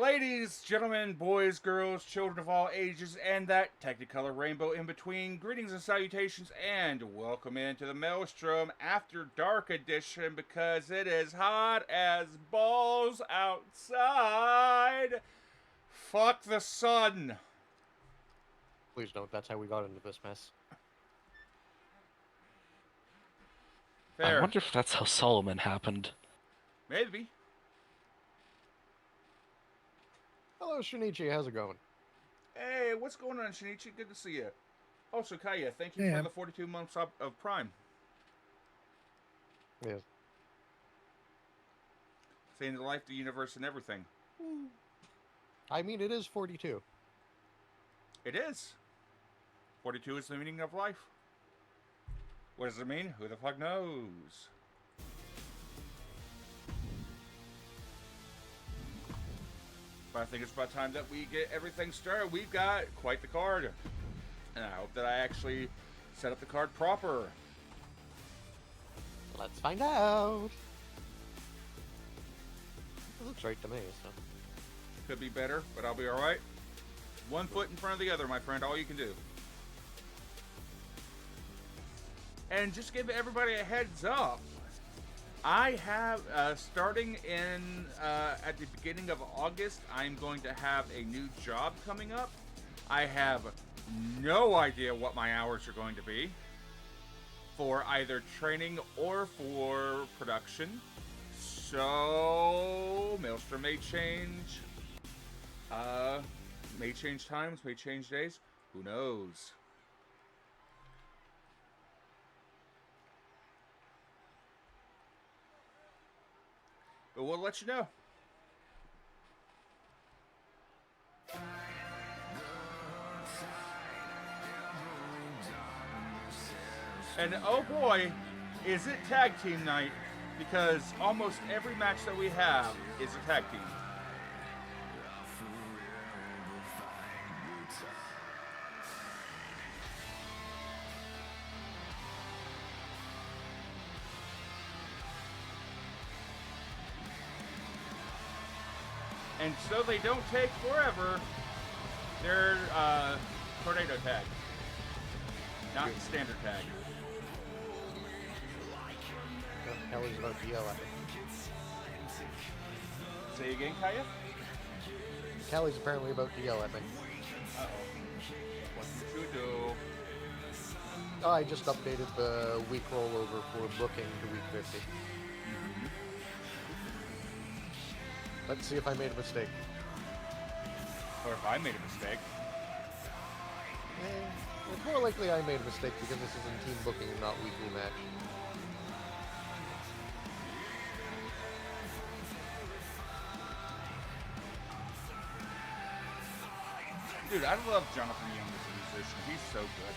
Ladies, gentlemen, boys, girls, children of all ages, and that technicolor rainbow in between, greetings and salutations, and welcome into the Maelstrom After Dark Edition, because it is hot as balls outside. Fuck the sun. Please don't. That's how we got into this mess. Fair. I wonder if that's how Solomon happened. Maybe. Hello, Shinichi. How's it going? Hey, what's going on, Shinichi? Good to see you. Also, Kaya, thank you for the 42 months of Prime. Yes. Saying the life, the universe, and everything. I mean, it is 42. It is. 42 is the meaning of life. What does it mean? Who the fuck knows? But I think it's about time that we get everything started. We've got quite the card. And I hope that I actually set up the card proper. Let's find out. It looks right to me, so. Could be better, but I'll be alright. One foot in front of the other, my friend. All you can do. And just give everybody a heads up. I have, starting in, at the beginning of August, I'm going to have a new job coming up. I have no idea what my hours are going to be for either training or for production. So, Maelstrom may change times, may change days. Who knows? But we'll let you know. And oh boy, is it tag team night, because almost every match that we have is a tag team. And so they don't take forever, they're tornado tag, not standard tag. Kelly's about to yell at me. Say again, Kaya? Kelly's apparently about to yell at me. Uh-oh. What did you do? Oh, I just updated the week rollover for booking to week 50. Let's see if I made a mistake. Or if I made a mistake. It's more likely I made a mistake because this is in team booking and not weekly match. Dude, I love Jonathan Young as a musician. He's so good.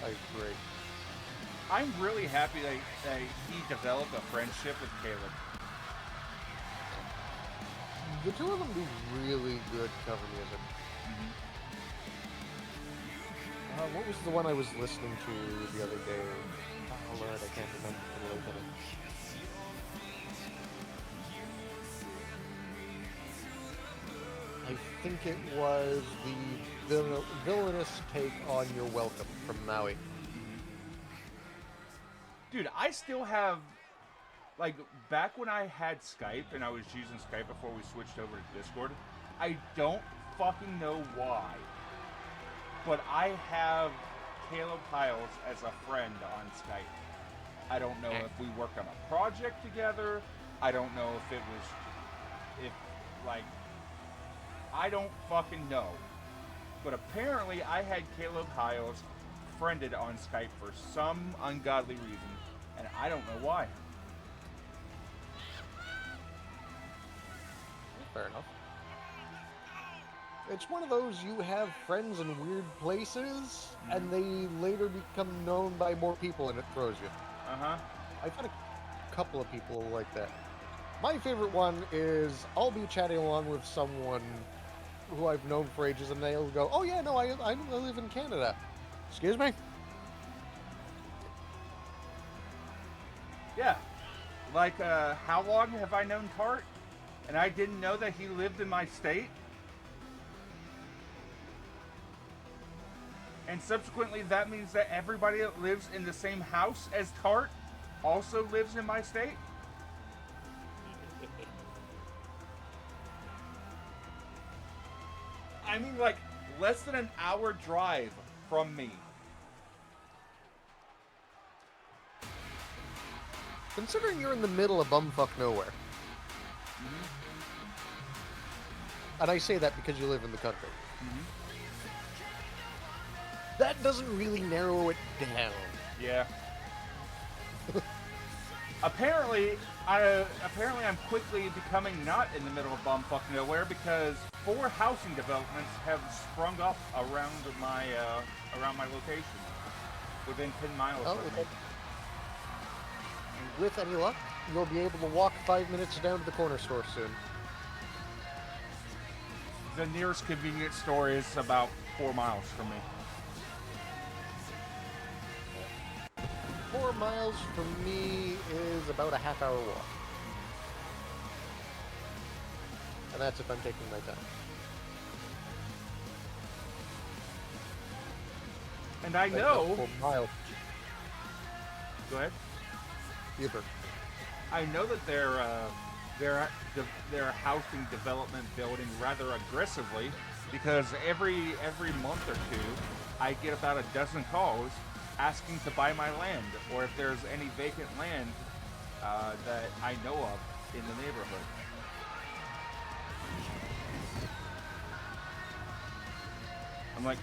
I agree. I'm really happy that he developed a friendship with Caleb. The two of them do really good cover music. What was the one I was listening to the other day? Oh Lord, I can't remember the name of it. I think it was the villainous take on You're Welcome from Maui. Dude, I still have, like, back when I had Skype and I was using Skype before we switched over to Discord, I don't fucking know why, but I have Caleb Hiles as a friend on Skype. I don't know if we worked on a project together. I don't know if it was, I don't fucking know. But apparently I had Caleb Hiles friended on Skype for some ungodly reason, and I don't know why. Fair enough. It's one of those you have friends in weird places, and they later become known by more people, and it throws you. Uh-huh. I've had a couple of people like that. My favorite one is I'll be chatting along with someone who I've known for ages, and they'll go, "Oh yeah, no, I live in Canada." Excuse me? Yeah. Like, how long have I known Tart? And I didn't know that he lived in my state? And subsequently, that means that everybody that lives in the same house as Tart also lives in my state? I mean, like, less than an hour drive from me. Considering you're in the middle of bumfuck nowhere. And I say that because you live in the country. That doesn't really narrow it down. Yeah. Apparently I'm quickly becoming not in the middle of bumfuck nowhere because 4 housing developments have sprung up around my location, within 10 miles of me. With any luck, you'll be able to walk 5 minutes down to the corner store soon. The nearest convenience store is about 4 miles from me. 4 miles from me is about a half-hour walk. And that's if I'm taking my time. And I That's know... 4 miles. Go ahead. Either. I know that they're housing development building rather aggressively because every month or two I get about a dozen calls asking to buy my land, or if there's any vacant land that I know of in the neighborhood. I'm like,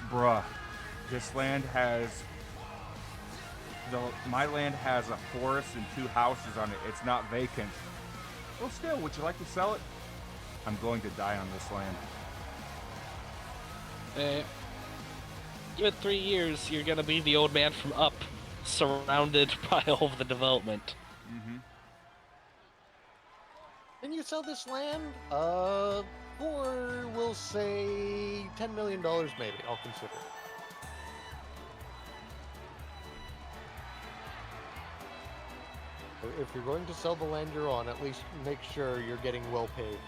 bruh, this land has... my land has a forest and 2 houses on it. It's not vacant. Well, still, would you like to sell it? I'm going to die on this land. Give it 3 years, you're gonna be the old man from Up, surrounded by all of the development. And you sell this land, for, we'll say, $10 million maybe. I'll consider it. If you're going to sell the land you're on, at least make sure you're getting well paid.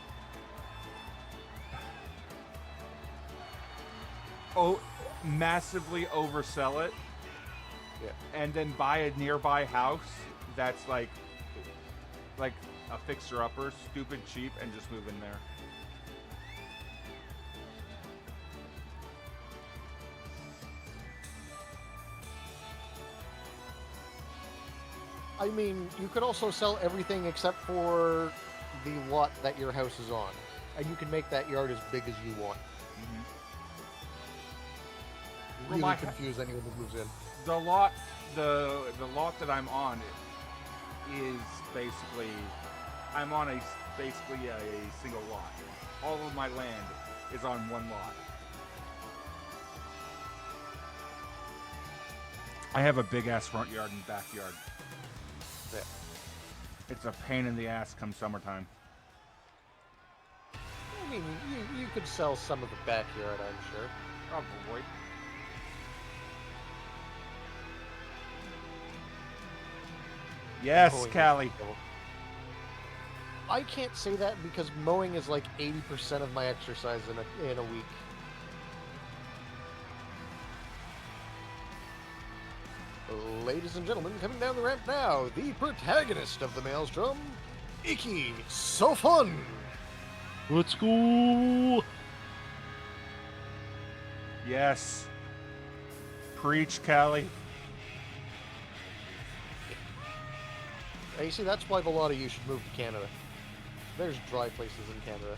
Oh, massively oversell it. Yeah. And then buy a nearby house that's like a fixer-upper, stupid cheap, and just move in there. I mean, you could also sell everything except for the lot that your house is on. And you can make that yard as big as you want. Really confuse anyone who moves in. The lot that I'm on is basically, I'm on basically a single lot. All of my land is on one lot. I have a big ass front yard and backyard. Yeah. It's a pain in the ass come summertime. mean, you could sell some of the backyard, I'm sure. Probably. Yes, Mowing is Callie. terrible. I can't say that because mowing is like 80% of my exercise in a week. Ladies and gentlemen, coming down the ramp now, the protagonist of the Maelstrom, Iki. So fun! Let's go! Yes. Preach, Callie. You see, that's why a lot of you should move to Canada. There's dry places in Canada.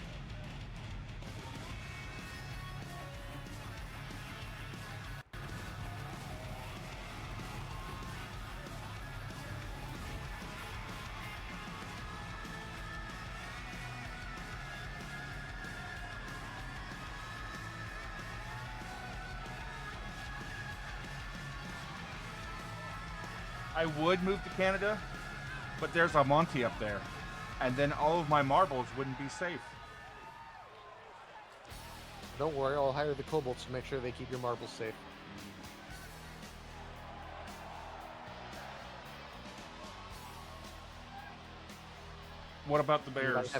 I would move to Canada, but there's a Monty up there. And then all of my marbles wouldn't be safe. Don't worry, I'll hire the kobolds to make sure they keep your marbles safe. What about the bears?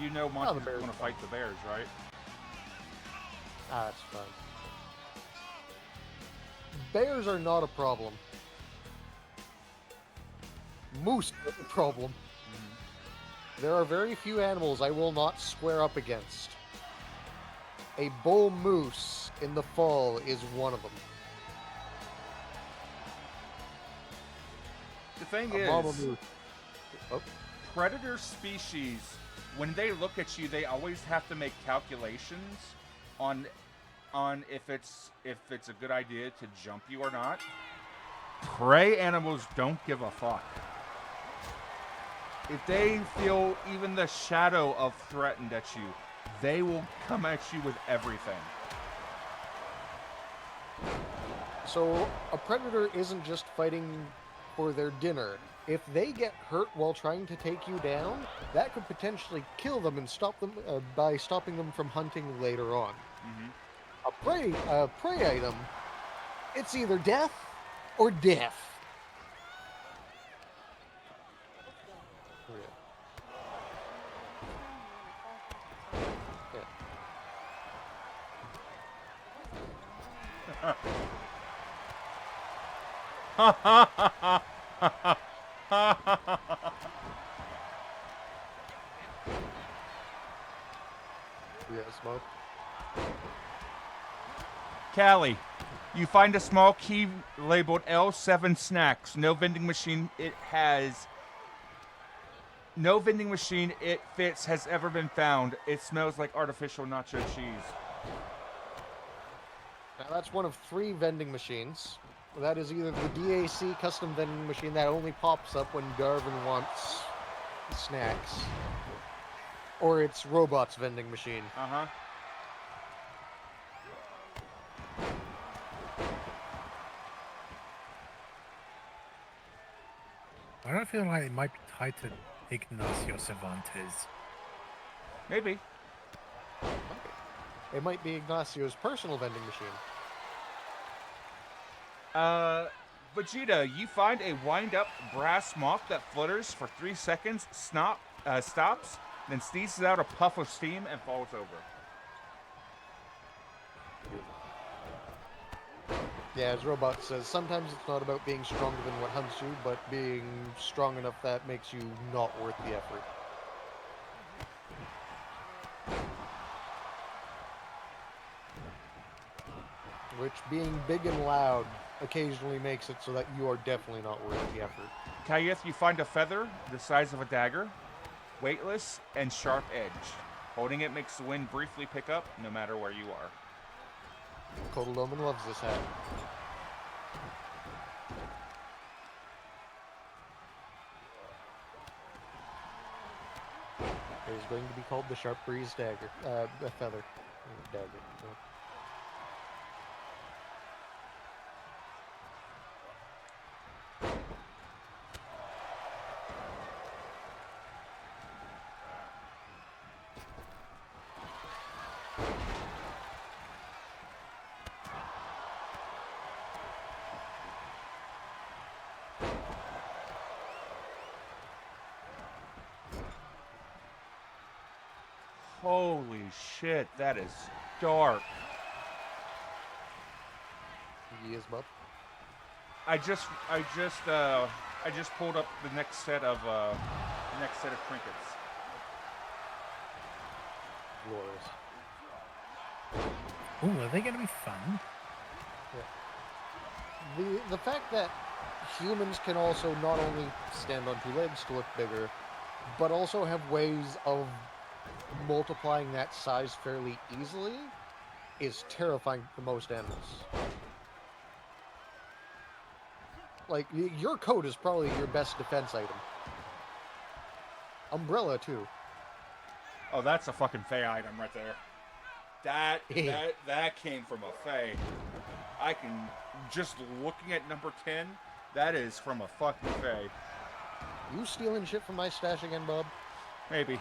You know the Monty's bears going to fight the bears, right? Ah, that's fine. Bears are not a problem. Moose are a problem. There are very few animals I will not square up against. A bull moose in the fall is one of them. The thing A mama is, moose. Oh, predator species, when they look at you, they always have to make calculations on if it's a good idea to jump you or not. Prey animals don't give a fuck. If they feel even the shadow of threatened at you, they will come at you with everything. so a predator isn't just fighting for their dinner. If they get hurt while trying to take you down, that could potentially kill them and stop them by stopping them from hunting later on. A prey item, it's either death or death. Yeah, smoke. Callie, you find a small key labeled L7 Snacks. No vending machine it fits has ever been found. It smells like artificial nacho cheese. Now that's one of 3 vending machines. That is either the DAC custom vending machine that only pops up when Garvin wants snacks, or it's Robot's vending machine. Uh-huh. I don't feel like it might be tied to Ignacio Cervantes. Maybe. It might be Ignacio's personal vending machine. Vegeta, you find a wind-up brass moth that flutters for 3 seconds, stops, then sneezes out a puff of steam and falls over. Yeah, as Robot says, sometimes it's not about being stronger than what hunts you, but being strong enough that makes you not worth the effort. Which, being big and loud, occasionally makes it so that you are definitely not worth the effort. Kayeth, you find a feather the size of a dagger, weightless, and sharp edge. Holding it makes the wind briefly pick up, no matter where you are. Kododoman loves this hat. It is going to be called the Sharp Breeze Dagger. A feather. Dagger. Yeah. Holy shit, that is dark. Yes, bub. I just pulled up the next set of trinkets. Glorious. Ooh, are they gonna be fun? The fact that humans can also not only stand on two legs to look bigger, but also have ways of multiplying that size fairly easily is terrifying for most animals. Like, your coat is probably your best defense item. Umbrella, too. Oh, that's a fucking Fey item right there. That came from a Fey. I can, just looking at number 10, that is from a fucking Fey. You stealing shit from my stash again, bub? Maybe.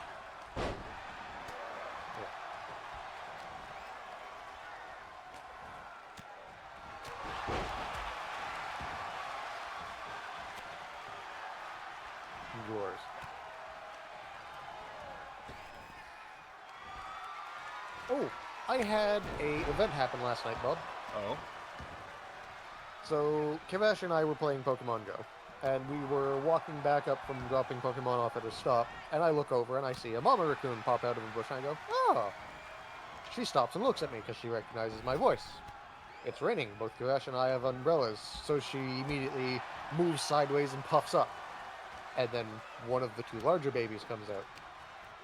Yours. Oh, I had a event happen last night, bub. Oh. So, Kivash and I were playing Pokemon Go, and we were walking back up from dropping Pokemon off at a stop, and I look over and I see a Mama Raccoon pop out of a bush, and I go, oh! She stops and looks at me because she recognizes my voice. It's raining. Both Kivash and I have umbrellas, so she immediately moves sideways and puffs up. And then one of the two larger babies comes out.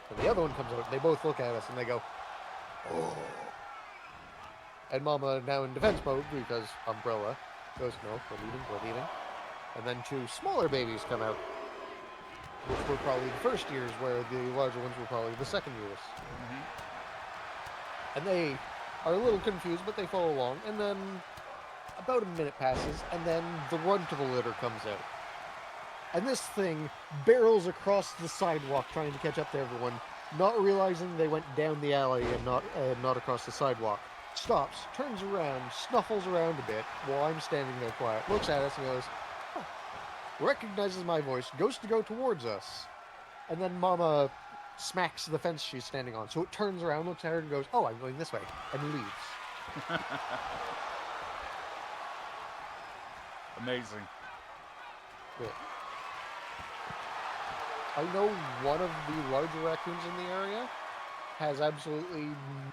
And the other one comes out, and they both look at us, and they go, oh. And Mama, now in defense mode, because umbrella, goes, no, we're leaving. And then two smaller babies come out, which were probably the first years, where the larger ones were probably the second years. Mm-hmm. And they are a little confused, but they follow along. And then about a minute passes, and then the runt of the litter comes out. And this thing barrels across the sidewalk trying to catch up to everyone, not realizing they went down the alley and not across the sidewalk. Stops, turns around, snuffles around a bit while I'm standing there quiet, looks at us and goes, oh, recognizes my voice, goes to go towards us, and then Mama smacks the fence she's standing on. So it turns around, looks at her and goes, oh, I'm going this way, and leaves. Amazing. Yeah. I know one of the larger raccoons in the area has absolutely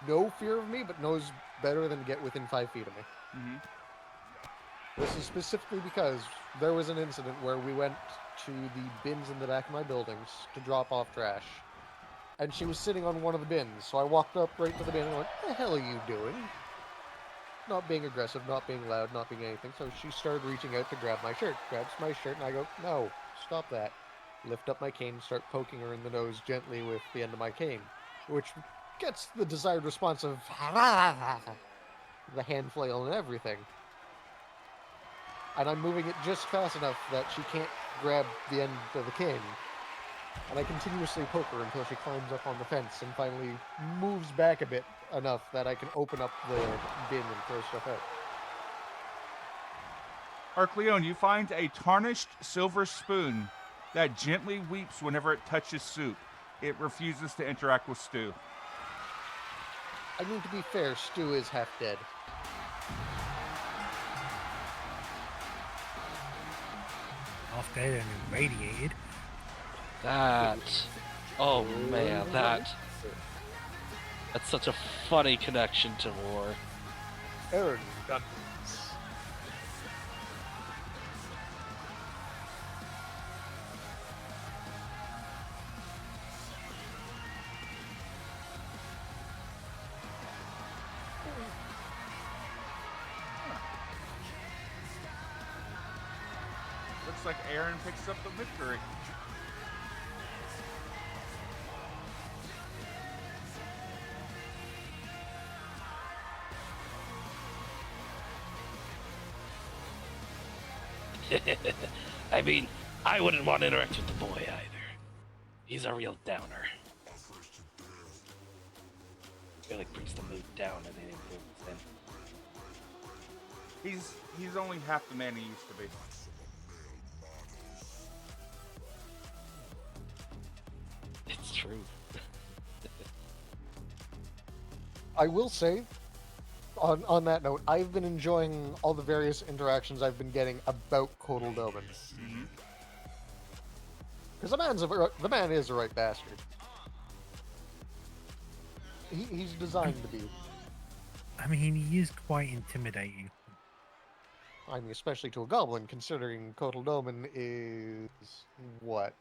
no fear of me, but knows better than to get within 5 feet of me. Mm-hmm. This is specifically because there was an incident where we went to the bins in the back of my buildings to drop off trash, and she was sitting on one of the bins, so I walked up right to the bin and went, what the hell are you doing? Not being aggressive, not being loud, not being anything, so she started reaching out to grab my shirt, grabs my shirt, and I go, no, stop that. Lift up my cane and start poking her in the nose gently with the end of my cane, which gets the desired response of the hand flail and everything. And I'm moving it just fast enough that she can't grab the end of the cane. And I continuously poke her until she climbs up on the fence and finally moves back a bit enough that I can open up the bin and throw stuff out. Arcleon, you find a tarnished silver spoon that gently weeps whenever it touches soup. It refuses to interact with stew. I mean, to be fair, Stu is half dead. Half dead and irradiated. Oh man, that's such a funny connection to war. Aaron, Looks like Aaron picks up the victory. I mean, I wouldn't want to interact with the boy either. He's a real downer. He like brings the mood down and then He's only half the man he used to be. it's true. I will say, on that note, I've been enjoying all the various interactions I've been getting about Kotal Doman. Mhm. Because the man is a right bastard. He's designed to be. I mean, he is quite intimidating. I mean, especially to a goblin, considering Kotal Doman is what?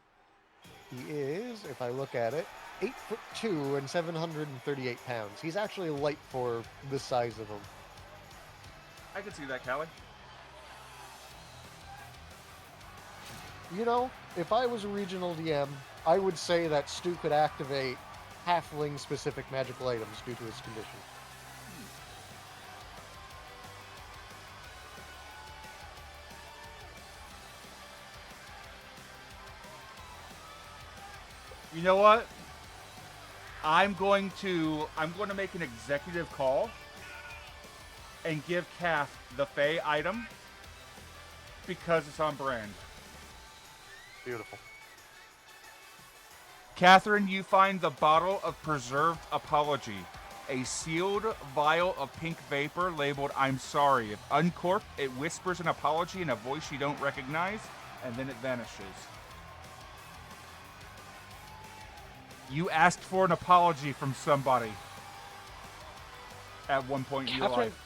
He is, if I look at it, 8'2" and 738 pounds. He's actually light for the size of him. I can see that, Callie. You know, if I was a regional DM, I would say that Stu could activate halfling-specific magical items due to his condition. You know what? I'm going to make an executive call and give Kath the Fey item because it's on brand. Beautiful. Catherine, you find the bottle of preserved apology, a sealed vial of pink vapor labeled "I'm sorry." If uncorked, it whispers an apology in a voice you don't recognize, and then it vanishes. You asked for an apology from somebody at one point in your Catherine, life.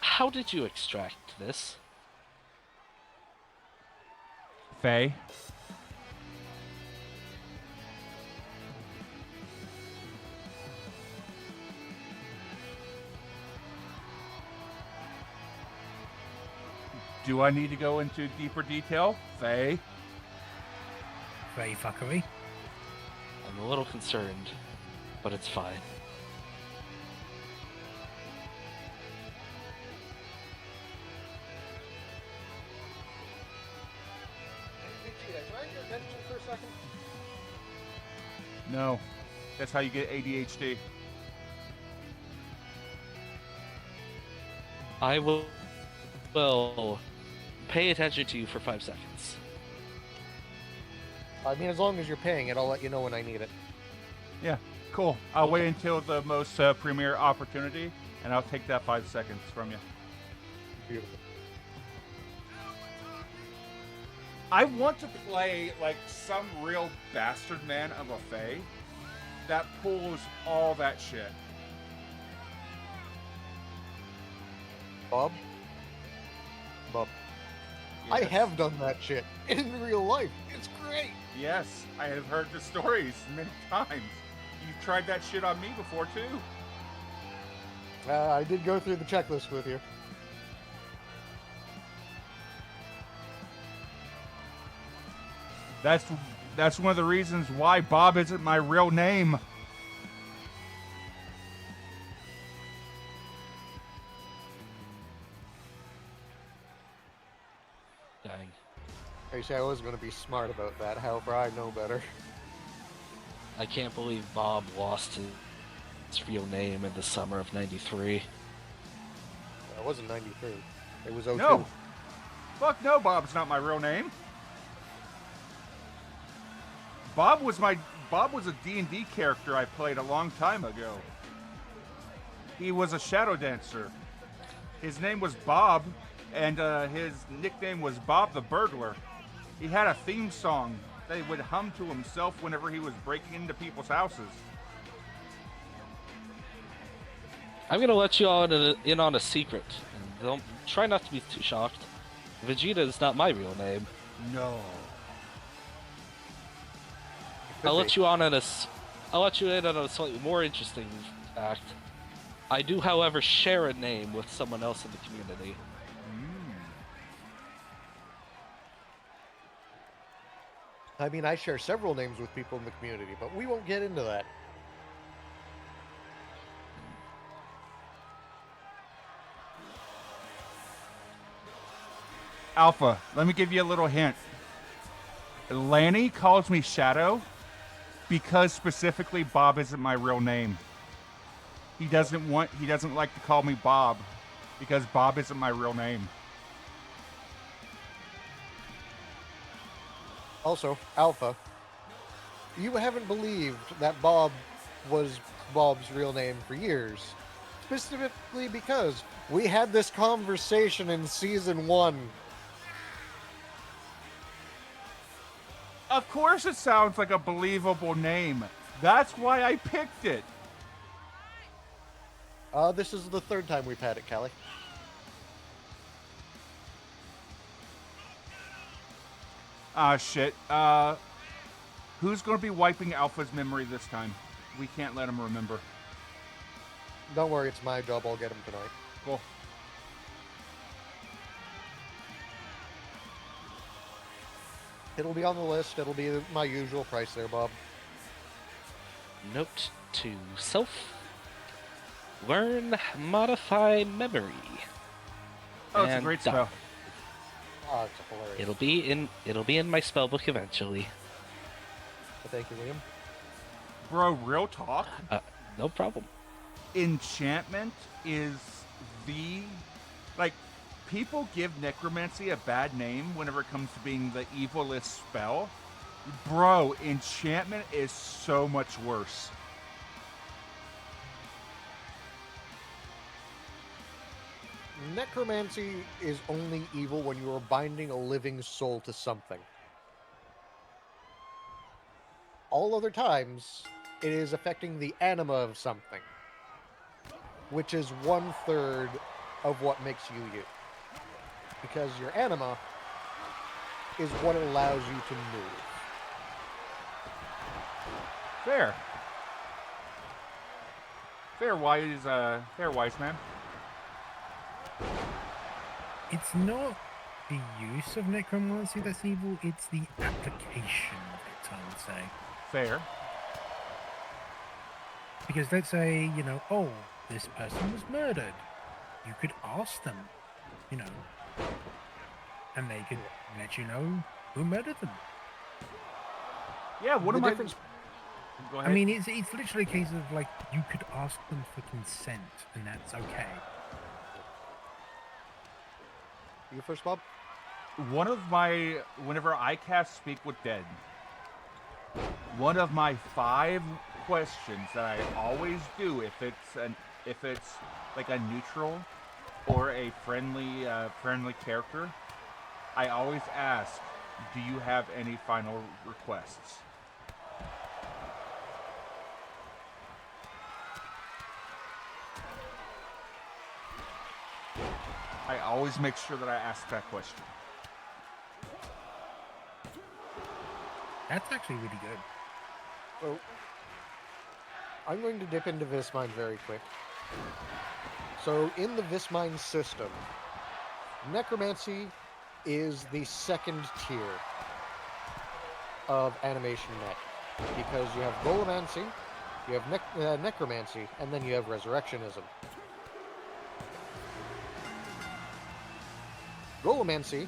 how did you extract this? Faye? Do I need to go into deeper detail? Faye? Very fuckery. I'm a little concerned, but it's fine. Can I have your attention for a second? No. That's how you get ADHD. I will pay attention to you for 5 seconds. I mean, as long as you're paying it, I'll let you know when I need it. Yeah, cool. I'll wait until the most premier opportunity, and I'll take that 5 seconds from you. Beautiful. I want to play like some real bastard man of a Fae that pulls all that shit. Bob? I Yes. have done that shit in real life. It's great. Yes, I have heard the stories many times. You've tried that shit on me before too. I did go through the checklist with you. That's one of the reasons why Bob isn't my real name. Dang. Actually, I was going to be smart about that. However, I know better. I can't believe Bob lost his real name in the summer of '93. It wasn't 93. It was 02. No. Fuck no, Bob's not my real name. Bob was a D&D character I played a long time ago. He was a shadow dancer. His name was Bob, and his nickname was Bob the Burglar. He had a theme song that he would hum to himself whenever he was breaking into people's houses. I'm gonna let you all in on a secret. And don't try not to be too shocked. Vegeta is not my real name. No. I'll let you in on a slightly more interesting fact. I do, however, share a name with someone else in the community. I mean, I share several names with people in the community, but we won't get into that. Alpha, let me give you a little hint. Lanny calls me Shadow because specifically Bob isn't my real name. He doesn't like to call me Bob because Bob isn't my real name. Also, Alpha, you haven't believed that Bob was Bob's real name for years. Specifically because we had this conversation in Season 1. Of course it sounds like a believable name. That's why I picked it. This is the third time we've had it, Callie. Shit. Who's going to be wiping Alpha's memory this time? We can't let him remember. Don't worry, it's my job. I'll get him tonight. Cool. It'll be on the list. It'll be my usual price there, Bob. Note to self: learn modify memory. Oh, it's a And great done. spell. Oh, it's hilarious. It'll be in my spellbook eventually. Thank you, Liam. Bro, real talk. No problem. Enchantment is the... Like, people give necromancy a bad name whenever it comes to being the evilest spell. Bro, enchantment is so much worse. Necromancy is only evil when you are binding a living soul to something. All other times, it is affecting the anima of something, which is 1/3 of what makes you you. Because your anima is what allows you to move. Fair. Fair wise man. It's not the use of necromancy that's evil, it's the application of it, I would say. Fair. Because let's say, oh, this person was murdered. You could ask them, and they could let you know who murdered them. Yeah, what The am I... difference- Go I ahead. mean, it's literally a case of, like, you could ask them for consent, and that's okay. You first, Bob? Whenever I cast Speak with Dead, one of my 5 questions that I always do if it's like a neutral or a friendly character, I always ask, do you have any final requests? I always make sure that I ask that question. That's actually really good. So, I'm going to dip into Vismine very quick. So, in the Vismine system, necromancy is the second tier of animation net. Because you have golemancy, you have necromancy, and then you have resurrectionism. Golemancy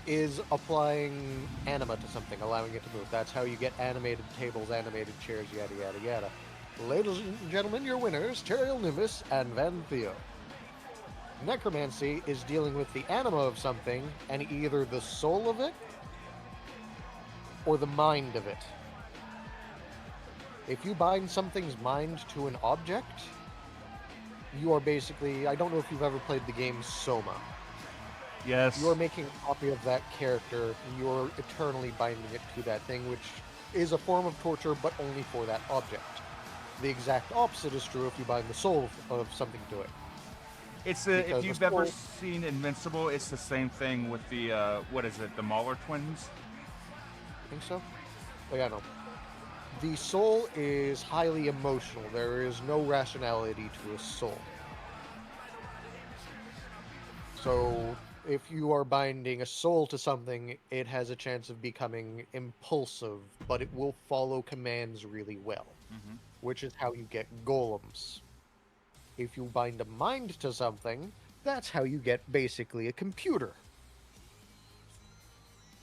is applying anima to something, allowing it to move. That's how you get animated tables, animated chairs, yada yada yada. Ladies and gentlemen, your winners, Teriel Nimbus and Van Theo. Necromancy is dealing with the anima of something, and either the soul of it, or the mind of it. If you bind something's mind to an object, you are basically... I don't know if you've ever played the game Soma. Yes. You're making a copy of that character, and you're eternally binding it to that thing, which is a form of torture, but only for that object. The exact opposite is true if you bind the soul of something to it. If Because you've the ever soul- seen Invincible, it's the same thing with the what is it, the Mauler twins? I think so? Oh yeah, no. The soul is highly emotional. There is no rationality to a soul. So, if you are binding a soul to something, it has a chance of becoming impulsive, but it will follow commands really well, Mm-hmm. which is how you get golems. If you bind a mind to something, that's how you get basically a computer.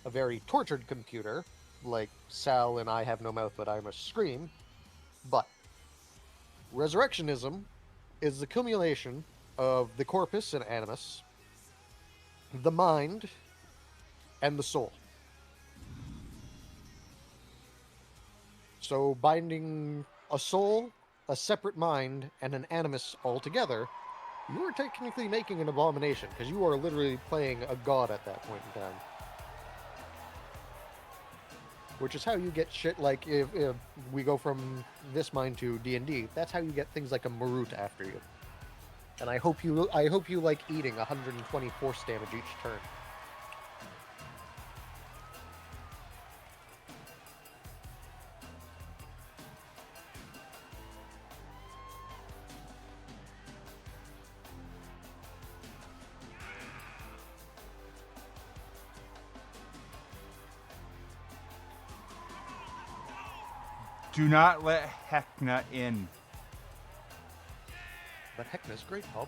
A very tortured computer, like Sal and I have no mouth but I must scream, but resurrectionism is the accumulation of the corpus and animus, the mind, and the soul. So binding a soul a separate mind and an animus altogether, you are technically making an abomination, because you are literally playing a god at that point in time. Which is how you get shit like, if we go from this mind to D&D, that's how you get things like a Marut after you. And I hope you like eating 120 force damage each turn. Do not let Hekna in. But Heckna's great, Bob.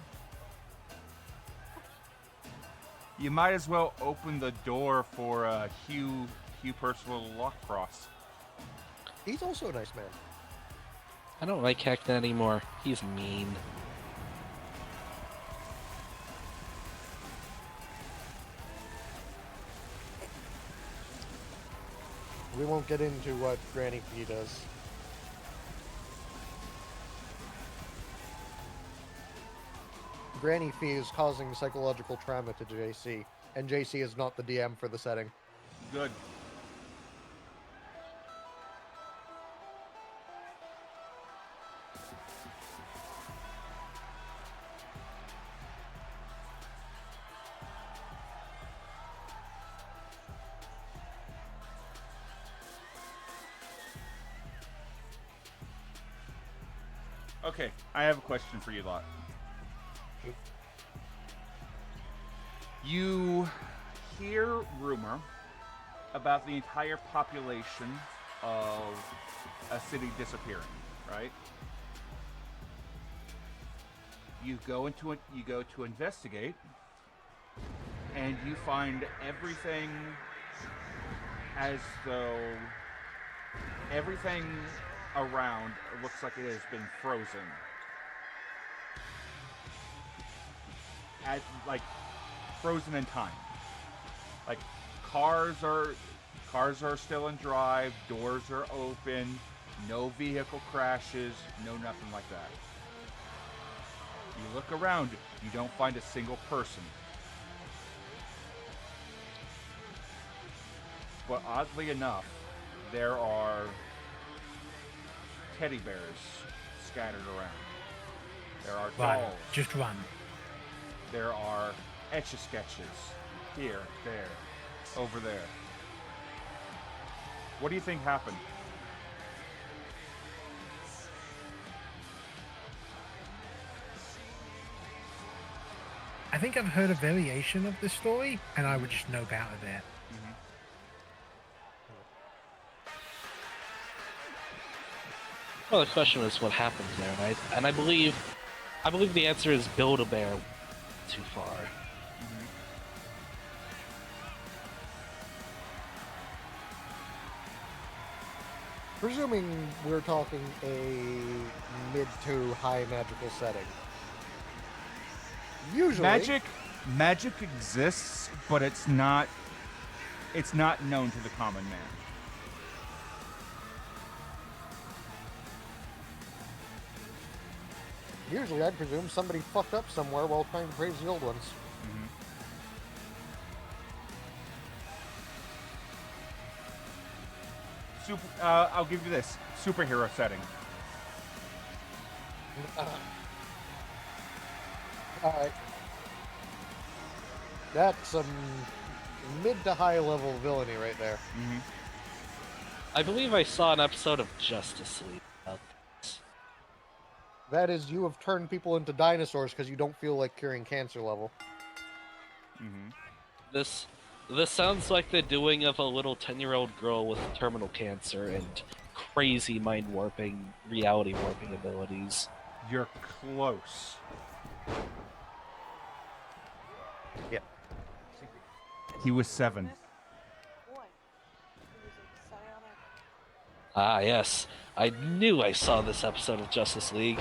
You might as well open the door for Hugh Percival Lockcross. He's also a nice man. I don't like Hector anymore. He's mean. We won't get into what Granny P does. Granny Fee is causing psychological trauma to JC, and JC is not the DM for the setting. Good. Okay, I have a question for you lot. You hear rumor about the entire population of a city disappearing, right? You go to investigate, and you find everything as though everything around looks like it has been frozen. Frozen in time. Like cars are still in drive, doors are open, no vehicle crashes, no nothing like that. You look around, you don't find a single person. But oddly enough, there are teddy bears scattered around. There are dolls. Just run. There are etch-a-sketches here, there, over there. What do you think happened? I think I've heard a variation of this story, and I would just know about it there. Well, the question was what happens there, right? And I believe the answer is Build-A-Bear too far. Presuming we're talking a mid to high magical setting. Usually, magic exists, but it's not known to the common man. Usually, I'd presume somebody fucked up somewhere while trying to praise the old ones. I'll give you this superhero setting. Alright. That's some mid to high level villainy right there. I believe I saw an episode of Justice League about this. That is, you have turned people into dinosaurs because you don't feel like curing cancer level. This sounds like the doing of a little 10-year-old girl with terminal cancer and crazy mind warping, reality warping abilities. You're close. Yeah. He was 7. Ah, yes. I knew I saw this episode of Justice League.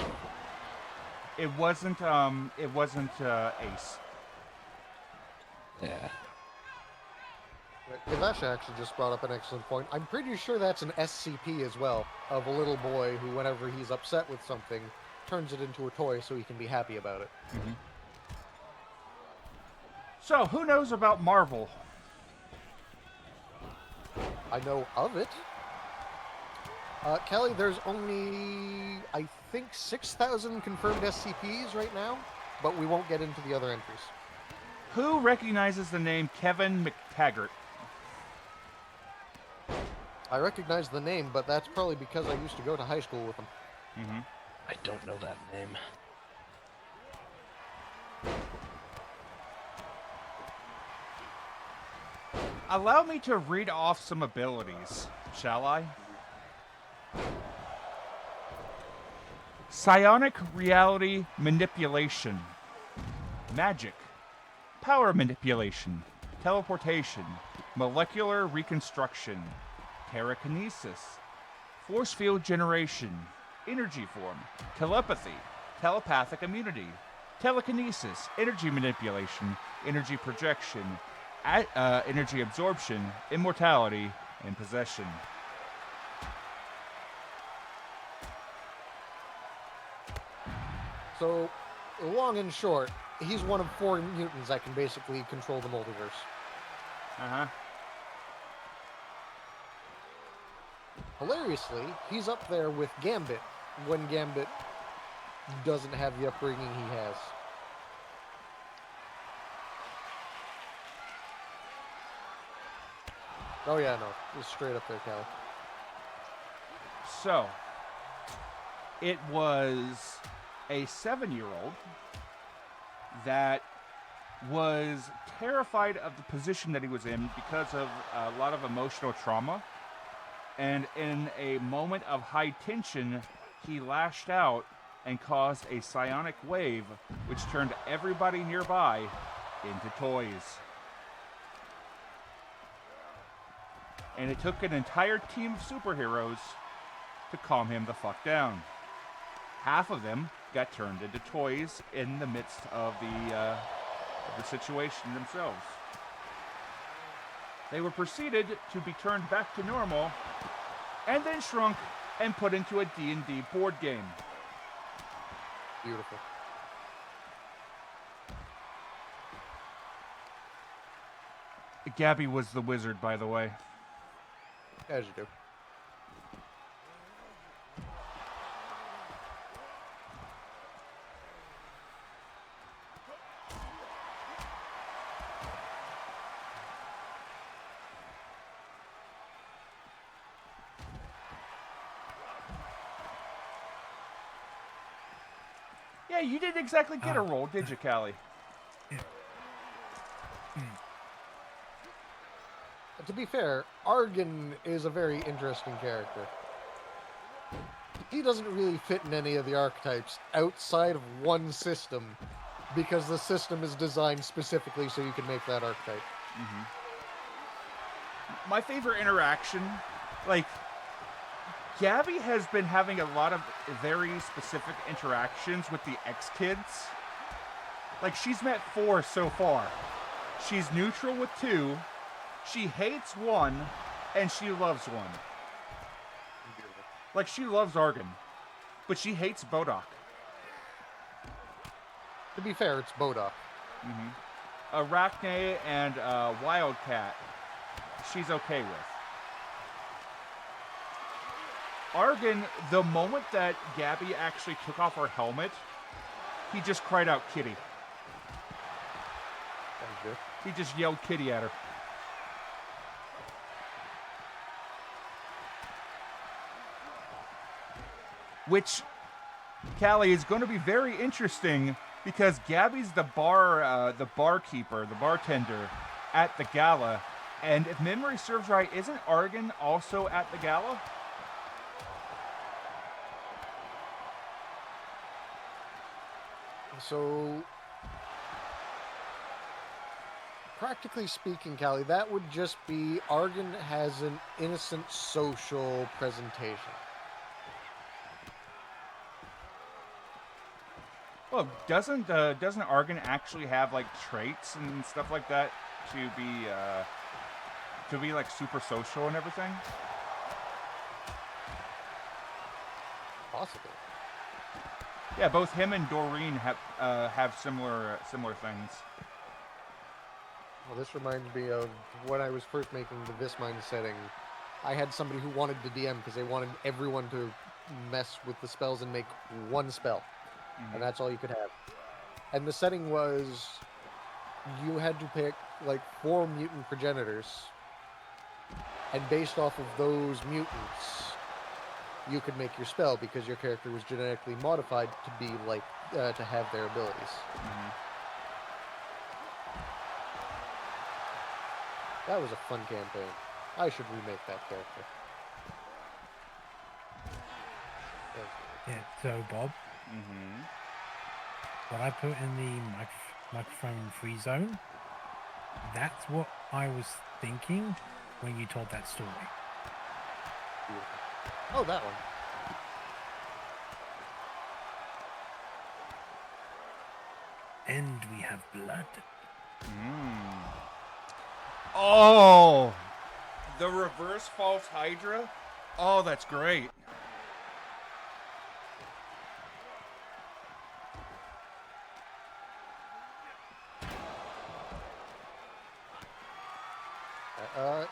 It wasn't Ace. Yeah. Kavasha actually just brought up an excellent point. I'm pretty sure that's an SCP as well, of a little boy who, whenever he's upset with something, turns it into a toy so he can be happy about it. Mm-hmm. So, who knows about Marvel? I know of it. Kelly, there's only, I think, 6,000 confirmed SCPs right now, but we won't get into the other entries. Who recognizes the name Kevin McTaggart? I recognize the name, but that's probably because I used to go to high school with him. Mm-hmm. I don't know that name. Allow me to read off some abilities, shall I? Psionic reality manipulation. Magic. Power manipulation. Teleportation. Molecular reconstruction. Telekinesis. Force field generation. Energy form. Telepathy. Telepathic immunity. Telekinesis. Energy manipulation. Energy projection. Energy absorption. Immortality. And possession. So, long and short, he's one of 4 mutants that can basically control the multiverse. Uh-huh. Hilariously, he's up there with Gambit, when Gambit doesn't have the upbringing he has. Oh yeah, no, it's straight up there, Callie. So, it was a 7-year-old that was terrified of the position that he was in because of a lot of emotional trauma. And in a moment of high tension, he lashed out and caused a psionic wave, which turned everybody nearby into toys. And it took an entire team of superheroes to calm him the fuck down. Half of them got turned into toys in the midst of the situation themselves. They were proceeded to be turned back to normal and then shrunk and put into a D&D board game. Beautiful. Gabby was the wizard, by the way. As you do. Yeah, you didn't exactly get a roll, did you, Callie? To be fair, Argon is a very interesting character. He doesn't really fit in any of the archetypes outside of one system, because the system is designed specifically so you can make that archetype. Mm-hmm. My favorite interaction, like, Gabby has been having a lot of very specific interactions with the X-Kids. Like, she's met 4 so far. She's neutral with 2, she hates 1, and she loves 1. Like, she loves Argon, but she hates Bodok. To be fair, it's Bodok. Mm-hmm. Arachne and Wildcat, she's okay with. Argon, the moment that Gabby actually took off her helmet, he just cried out kitty. He just yelled kitty at her. Which, Callie, is going to be very interesting because Gabby's the barkeeper, the bartender at the gala. And if memory serves right, isn't Argon also at the gala? So, practically speaking, Callie, that would just be Argon has an innocent social presentation. Well, doesn't Argon actually have like traits and stuff like that to be to be like super social and everything. Possibly. Yeah, both him and Doreen have similar things. Well, this reminds me of when I was first making the This Mind setting. I had somebody who wanted to DM because they wanted everyone to mess with the spells and make one spell. And that's all you could have. And the setting was you had to pick like 4 mutant progenitors, and based off of those mutants, you could make your spell because your character was genetically modified to be like to have their abilities. That was a fun campaign. I should remake that character. Yeah, so Bob, what I put in the microphone free zone, that's what I was thinking when you told that story. Oh, that one. And we have blood. Oh, the reverse false Hydra. Oh, that's great.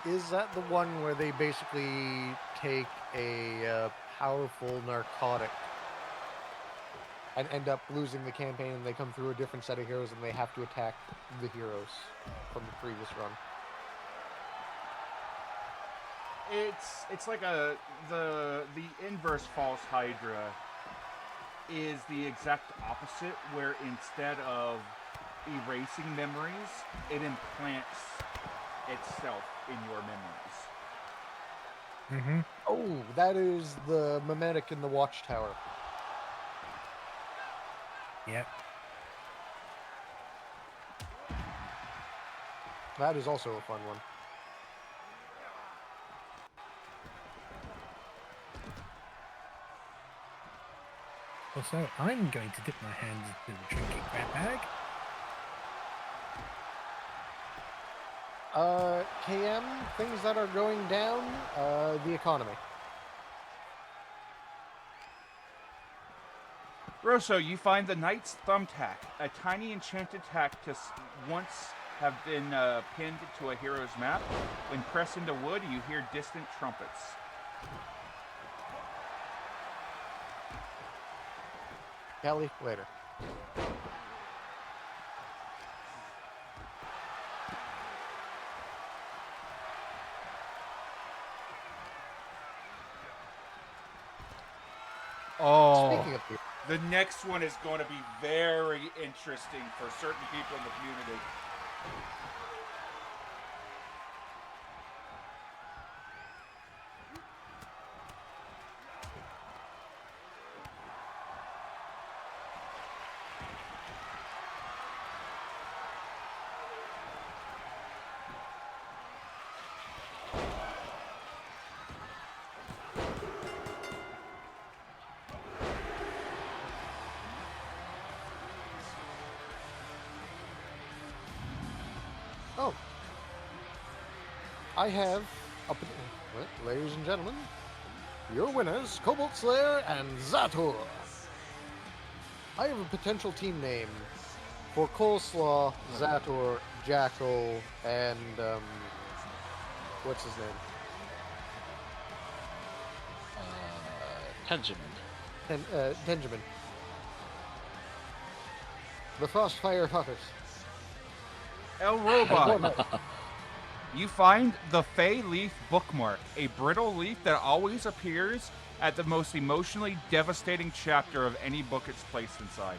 Is that the one where they basically take a powerful narcotic and end up losing the campaign, and they come through a different set of heroes and they have to attack the heroes from the previous run? It's like the inverse false Hydra is the exact opposite, where instead of erasing memories, it implants itself in your memories. Oh, that is the mimetic in the Watchtower. Yep. That is also a fun one. Also, I'm going to dip my hands into the trinket grab bag. KM, things that are going down, the economy. Rosso, you find the Knight's Thumbtack, a tiny enchanted tack to once have been pinned to a hero's map. When pressed into wood, you hear distant trumpets. Kelly, later. Oh, Speaking of people, the next one is going to be very interesting for certain people in the community. oh, I have, ladies and gentlemen, your winners, Cobalt Slayer and Zator. I have a potential team name for Coleslaw, Zator, Jackal, and, what's his name? Tenjamin. Tenjamin. The Frostfire Hunters. El Robot, you find the Fey Leaf bookmark, a brittle leaf that always appears at the most emotionally devastating chapter of any book it's placed inside.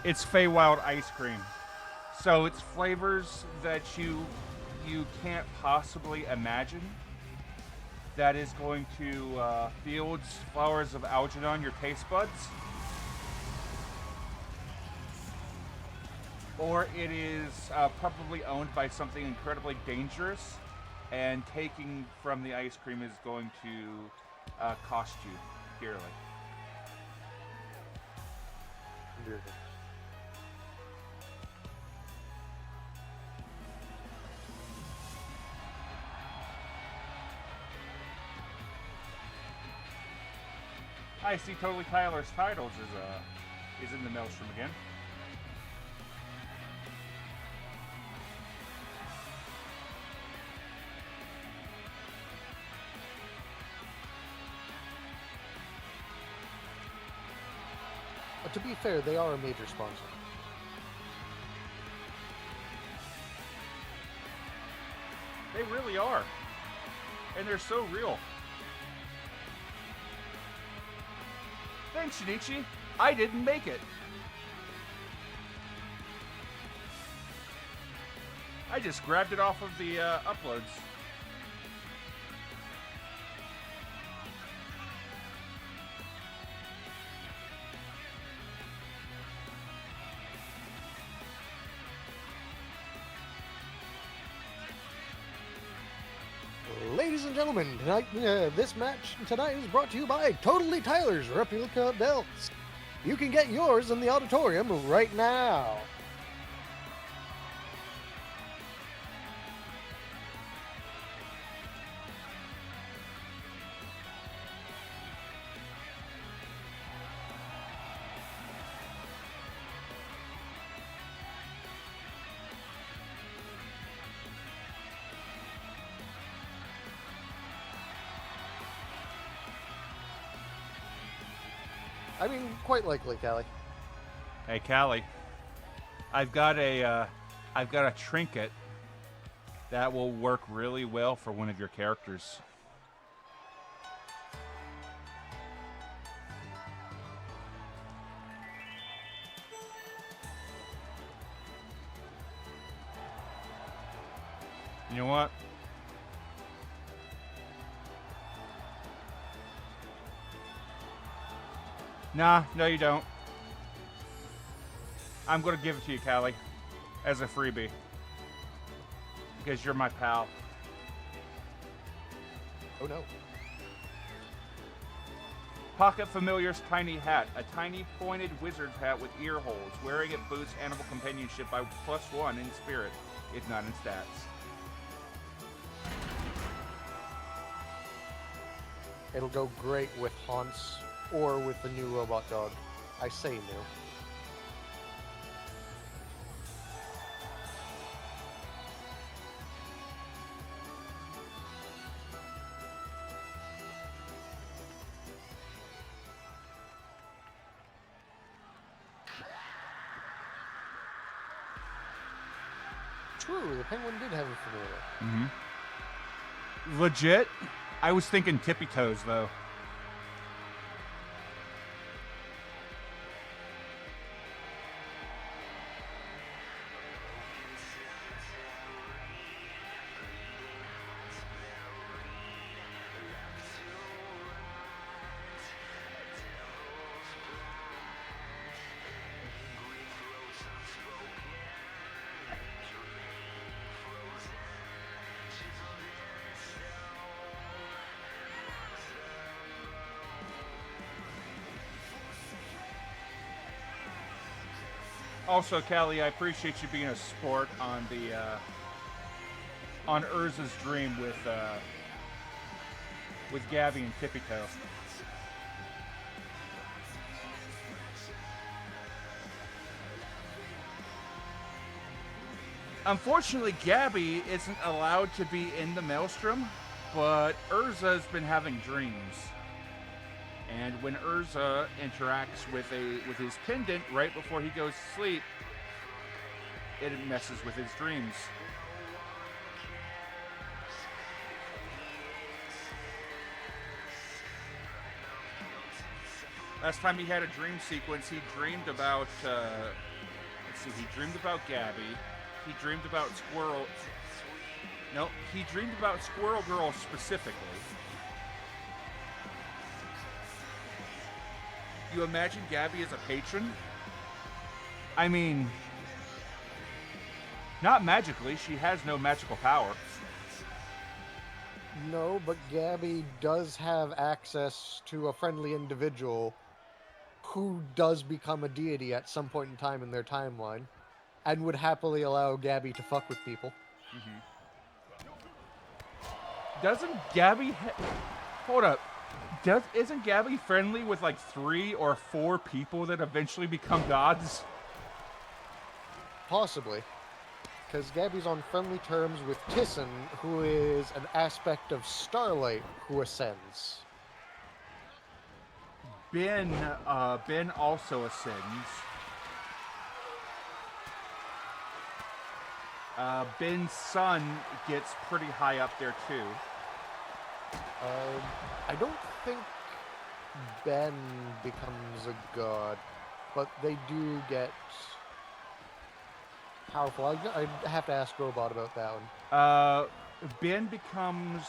It's Feywild ice cream. So it's flavors that you can't possibly imagine. That is going to Fields Flowers of Algernon your taste buds. Or it is probably owned by something incredibly dangerous, and taking from the ice cream is going to cost you dearly. I see. Totally Tyler's Titles is in the Maelstrom again. But to be fair, they are a major sponsor. They really are. And they're so real. Thanks, Shinichi. I didn't make it. I just grabbed it off of the uploads. Ladies and gentlemen, tonight, this match tonight is brought to you by Totally Tyler's Replica Belts. You can get yours in the auditorium right now. I mean, quite likely, Callie. Hey, Callie. I've got a trinket that will work really well for one of your characters. You know what? Nah, no you don't. I'm gonna give it to you, Callie, as a freebie. Because you're my pal. Oh no. Pocket Familiar's Tiny Hat. A tiny pointed wizard's hat with ear holes. Wearing it boosts animal companionship by +1 in spirit, if not in stats. It'll go great with Haunts or with the new robot dog. I say new. True, the penguin did have a familiar. Mm-hmm. Legit, I was thinking Tippy Toes, though. Also, Callie, I appreciate you being a sport on the on Urza's dream with Gabby and Tippy Toe. Unfortunately, Gabby isn't allowed to be in the Maelstrom, but Urza's been having dreams. And when Urza interacts with his pendant right before he goes to sleep, it messes with his dreams. Last time he had a dream sequence, he dreamed about see, he dreamed about Gabby. He dreamed about Squirrel. No, he dreamed about Squirrel Girl specifically. You imagine Gabby as a patron? I mean, not magically. She has no magical power. No, but Gabby does have access to a friendly individual who does become a deity at some point in time in their timeline, and would happily allow Gabby to fuck with people. Doesn't Gabby... Hold up. Isn't Gabby friendly with like 3 or 4 people that eventually become gods? Possibly. Because Gabby's on friendly terms with Tissan, who is an aspect of Starlight who ascends. Ben also ascends. Ben's son gets pretty high up there too. I don't think Ben becomes a god, but they do get powerful. I have to ask Robot about that one. Ben becomes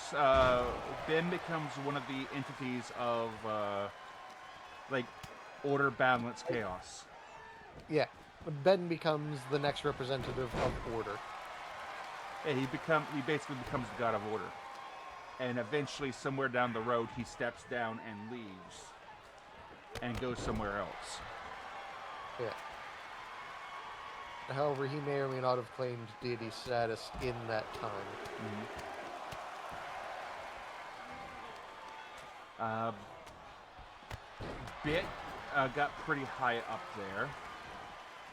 one of the entities of like order, balance, chaos. Yeah, Ben becomes the next representative of order. Yeah, he basically becomes the god of order. And eventually, somewhere down the road, he steps down and leaves. And goes somewhere else. Yeah. However, he may or may not have claimed deity status in that time. Bit got pretty high up there.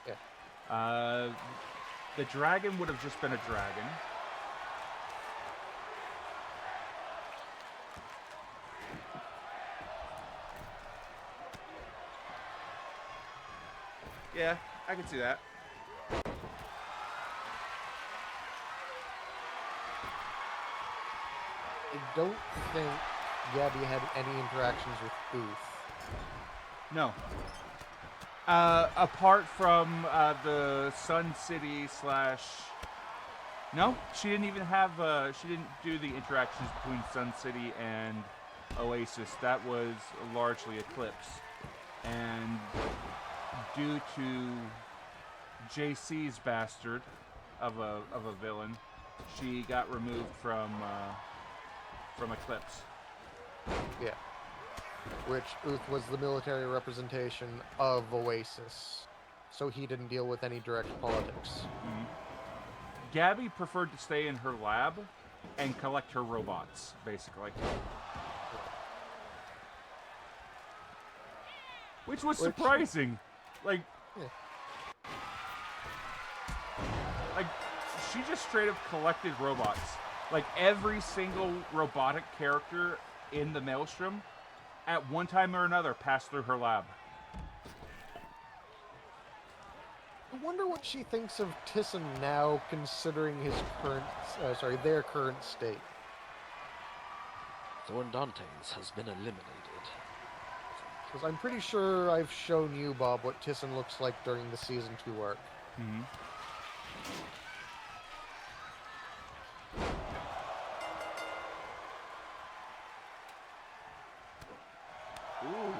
Yeah. The dragon would have just been a dragon. Yeah, I can see that. I don't think Gabby had any interactions with Booth. No. Apart from the Sun City / No, she didn't even have. She didn't do the interactions between Sun City and Oasis. That was largely Eclipse, and due to JC's bastard of a villain, she got removed from Eclipse. Yeah. Which Uth was the military representation of Oasis, so he didn't deal with any direct politics. Gabby preferred to stay in her lab and collect her robots, basically. Which was surprising. Like, like, she just straight up collected robots. Like, every single robotic character in the Maelstrom, at one time or another, passed through her lab. I wonder what she thinks of Tissan now, considering his current, their current state. Thorn Dantes has been eliminated. Because I'm pretty sure I've shown you, Bob, what Tissan looks like during the Season 2 arc. Ooh.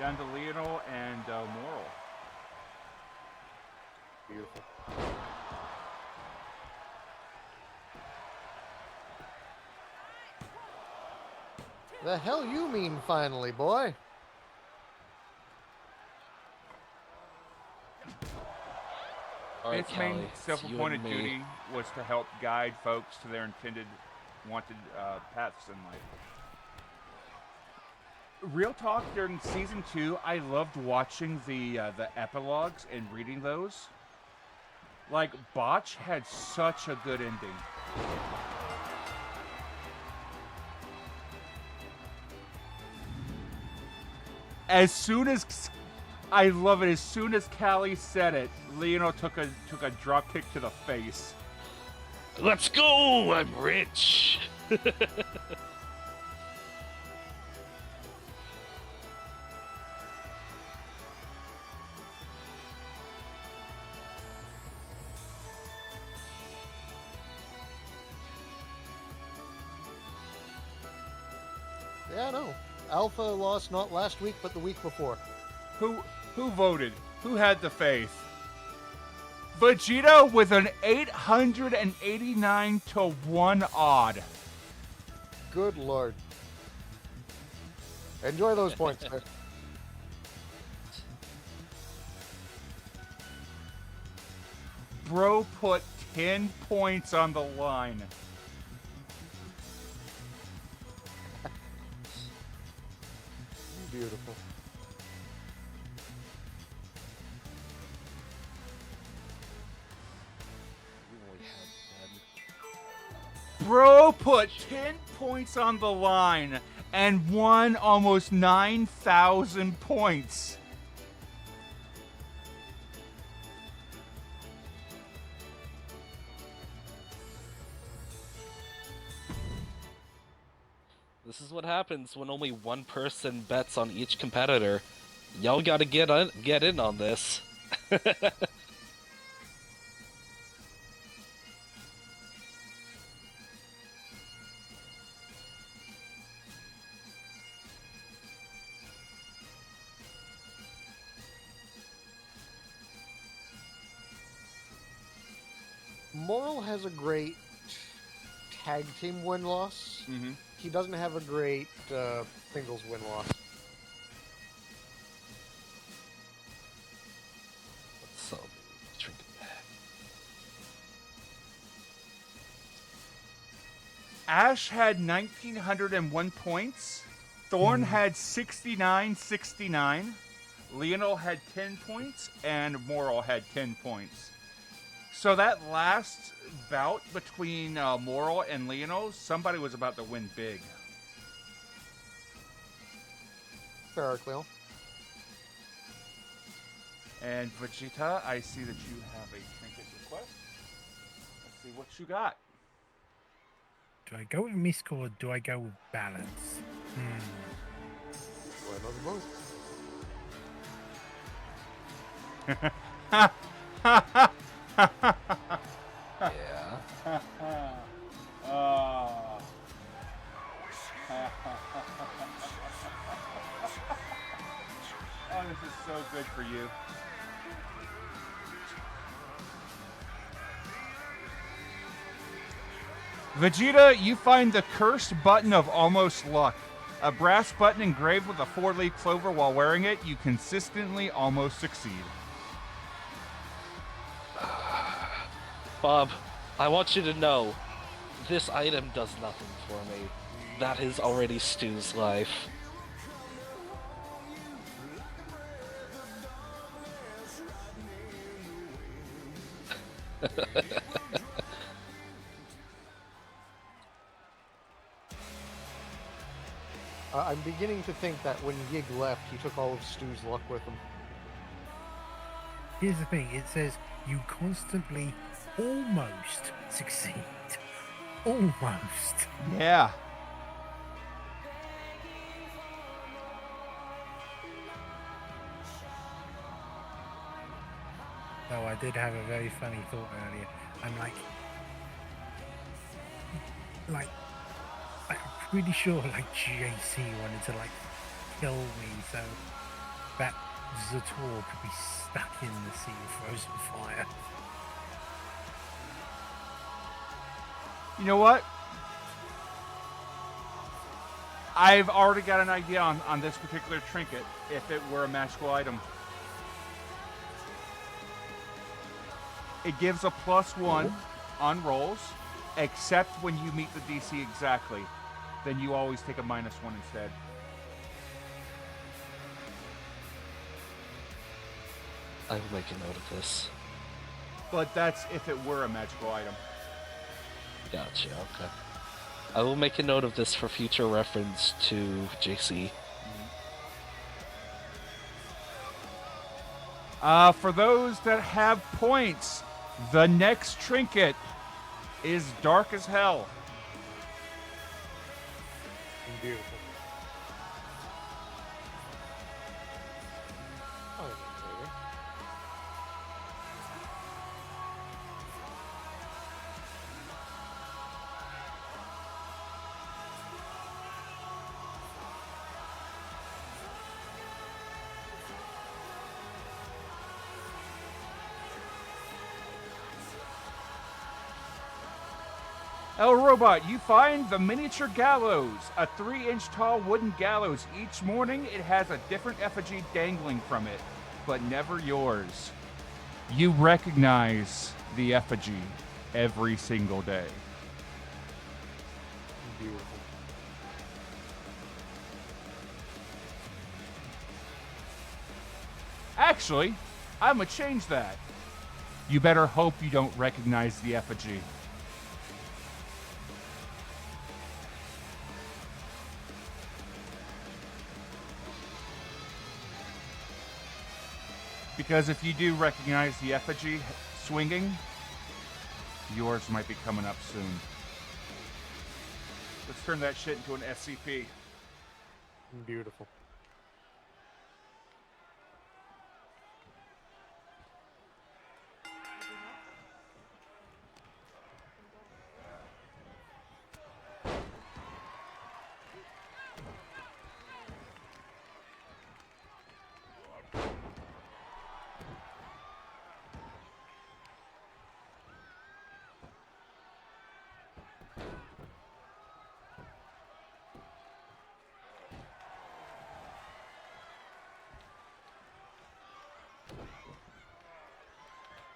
Down to Leonel and Moral. Beautiful. The hell you mean, finally, boy? Alright, Its main Callie, self-appointed duty was to help guide folks to their intended, wanted paths in life. Real talk, during Season 2, I loved watching the epilogues and reading those. Like, Botch had such a good ending. As soon as... I love it. As soon as Callie said it, Leonel took a drop kick to the face. Let's go! I'm rich! Yeah, no. Alpha lost not last week, but the week before. Who voted? Who had the faith? Vegeta with an 889 to 1 odd. Good lord. Enjoy those points, sir. Bro put 10 points on the line. Beautiful. Bro put 10 points on the line and won almost 9,000 points. This is what happens when only one person bets on each competitor. Y'all gotta get in on this. Moral has a great tag team win-loss. Mm-hmm. He doesn't have a great singles win-loss. So, trinket bag. Ash had 1,901 points. Thorn had 69. Lionel had 10 points. And Moral had 10 points. So that last bout between Moral and Lionel, somebody was about to win big. Fair, Cleo. And Vegeta, I see that you have a trinket request. Let's see what you got. Do I go with Mystical or do I go with Balance? Why not both? Yeah. Oh, this is so good for you. Vegeta, you find the cursed button of almost luck. A brass button engraved with a 4-leaf clover. While wearing it, you consistently almost succeed. Bob, I want you to know, this item does nothing for me. That is already Stu's life. I'm beginning to think that when Yig left, he took all of Stu's luck with him. Here's the thing, it says you constantly almost succeed. Almost. Yeah. Though I did have a very funny thought earlier. I'm like, I'm pretty sure like JC wanted to like kill me, so that Zator could be stuck in the sea of frozen fire. You know what? I've already got an idea on this particular trinket if it were a magical item. It gives a +1 on rolls, except when you meet the DC exactly. Then you always take a -1 instead. I will make a note of this. But that's if it were a magical item. Gotcha, okay. I will make a note of this for future reference to JC. For those that have points, the next trinket is dark as hell. Beautiful. Oh, yeah, El Robot, you find the miniature gallows, a 3-inch tall wooden gallows. Each morning it has a different effigy dangling from it, but never yours. You recognize the effigy every single day. Beautiful. Actually, I'm gonna change that. You better hope you don't recognize the effigy. Because if you do recognize the effigy swinging, yours might be coming up soon. Let's turn that shit into an SCP. Beautiful.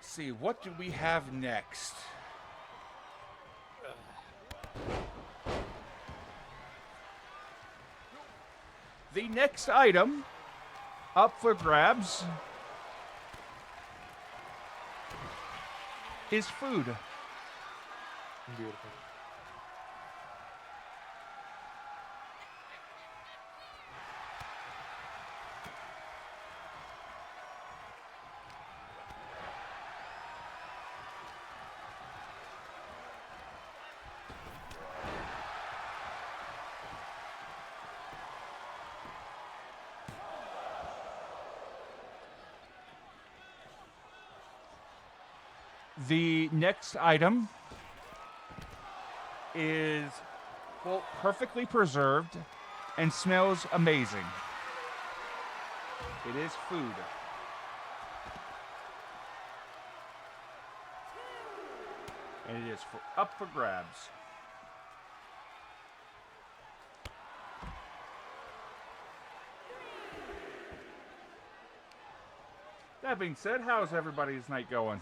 See, what do we have next? The next item up for grabs is food. Beautiful. The next item is, well, perfectly preserved and smells amazing. It is food. And it is up for grabs. That being said, how's everybody's night going?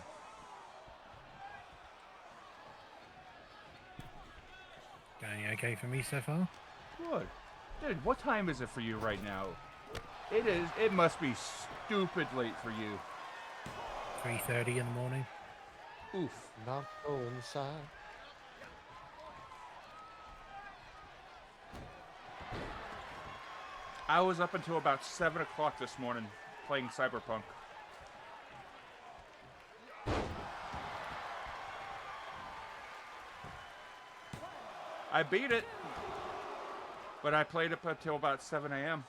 Going okay for me so far? Good. Dude, what time is it for you right now? It must be stupid late for you. 3:30 in the morning. Oof. Not go inside. I was up until about 7 o'clock this morning playing Cyberpunk. I beat it, but I played up until about 7 a.m.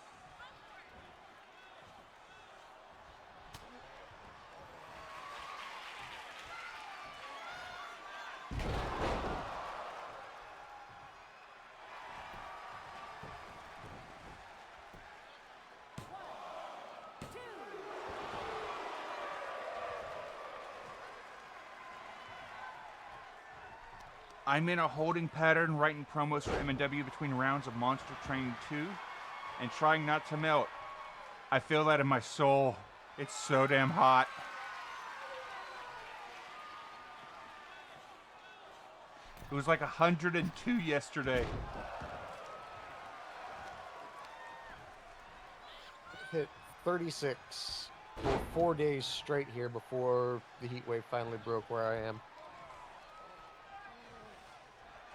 I'm in a holding pattern writing promos for M&W between rounds of Monster Train 2 and trying not to melt. I feel that in my soul. It's so damn hot. It was like 102 yesterday. Hit 36 for 4 days straight here before the heat wave finally broke where I am.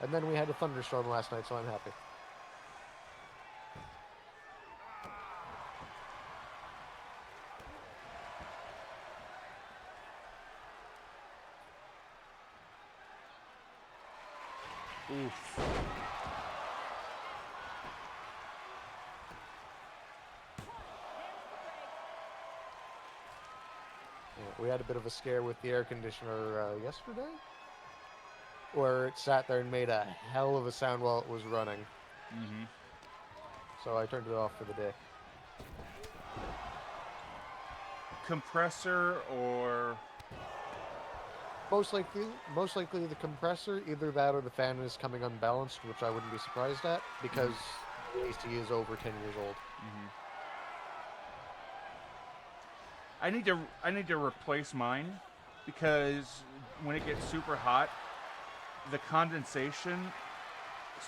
And then we had a thunderstorm last night, so I'm happy. Oof. Yeah, we had a bit of a scare with the air conditioner yesterday, where it sat there and made a hell of a sound while it was running. Mm-hmm. So I turned it off for the day. Compressor or Most likely the compressor, either that or the fan is coming unbalanced, which I wouldn't be surprised at because the AC is over 10 years old. I need to replace mine because when it gets super hot, the condensation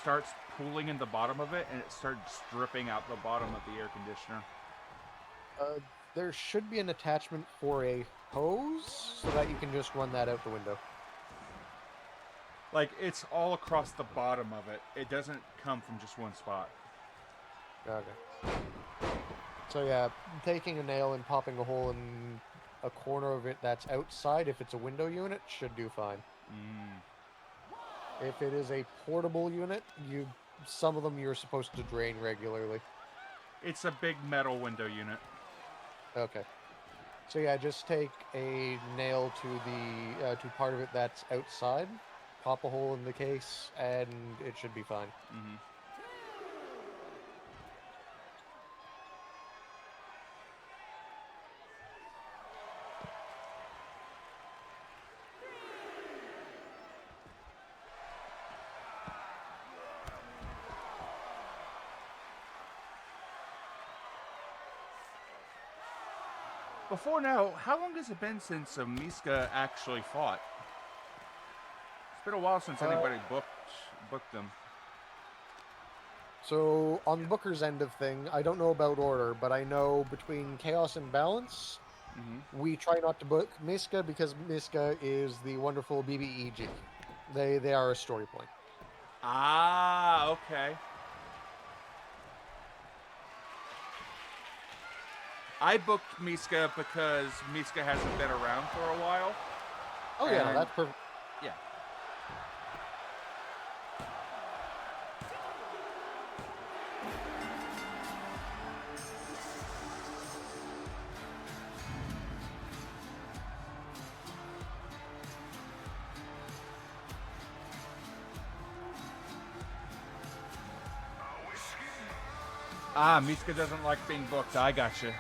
starts pooling in the bottom of it and it starts dripping out the bottom of the air conditioner. There should be an attachment for a hose so that you can just run that out the window. Like, it's all across the bottom of it. It doesn't come from just one spot. Okay. So yeah, taking a nail and popping a hole in a corner of it that's outside, if it's a window unit, should do fine. If it is a portable unit, some of them you're supposed to drain regularly. It's a big metal window unit. Okay. So yeah, just take a nail to the to part of it that's outside, pop a hole in the case, and it should be fine. Before now, how long has it been since Miska actually fought? It's been a while since anybody booked them. So on Booker's end of thing, I don't know about order, but I know between Chaos and Balance, we try not to book Miska because Miska is the wonderful BBEG. They are a story point. Ah, okay. I booked Miska because Miska hasn't been around for a while. Oh yeah, no, that's perfect. Yeah. Ah, Miska doesn't like being booked. I gotcha.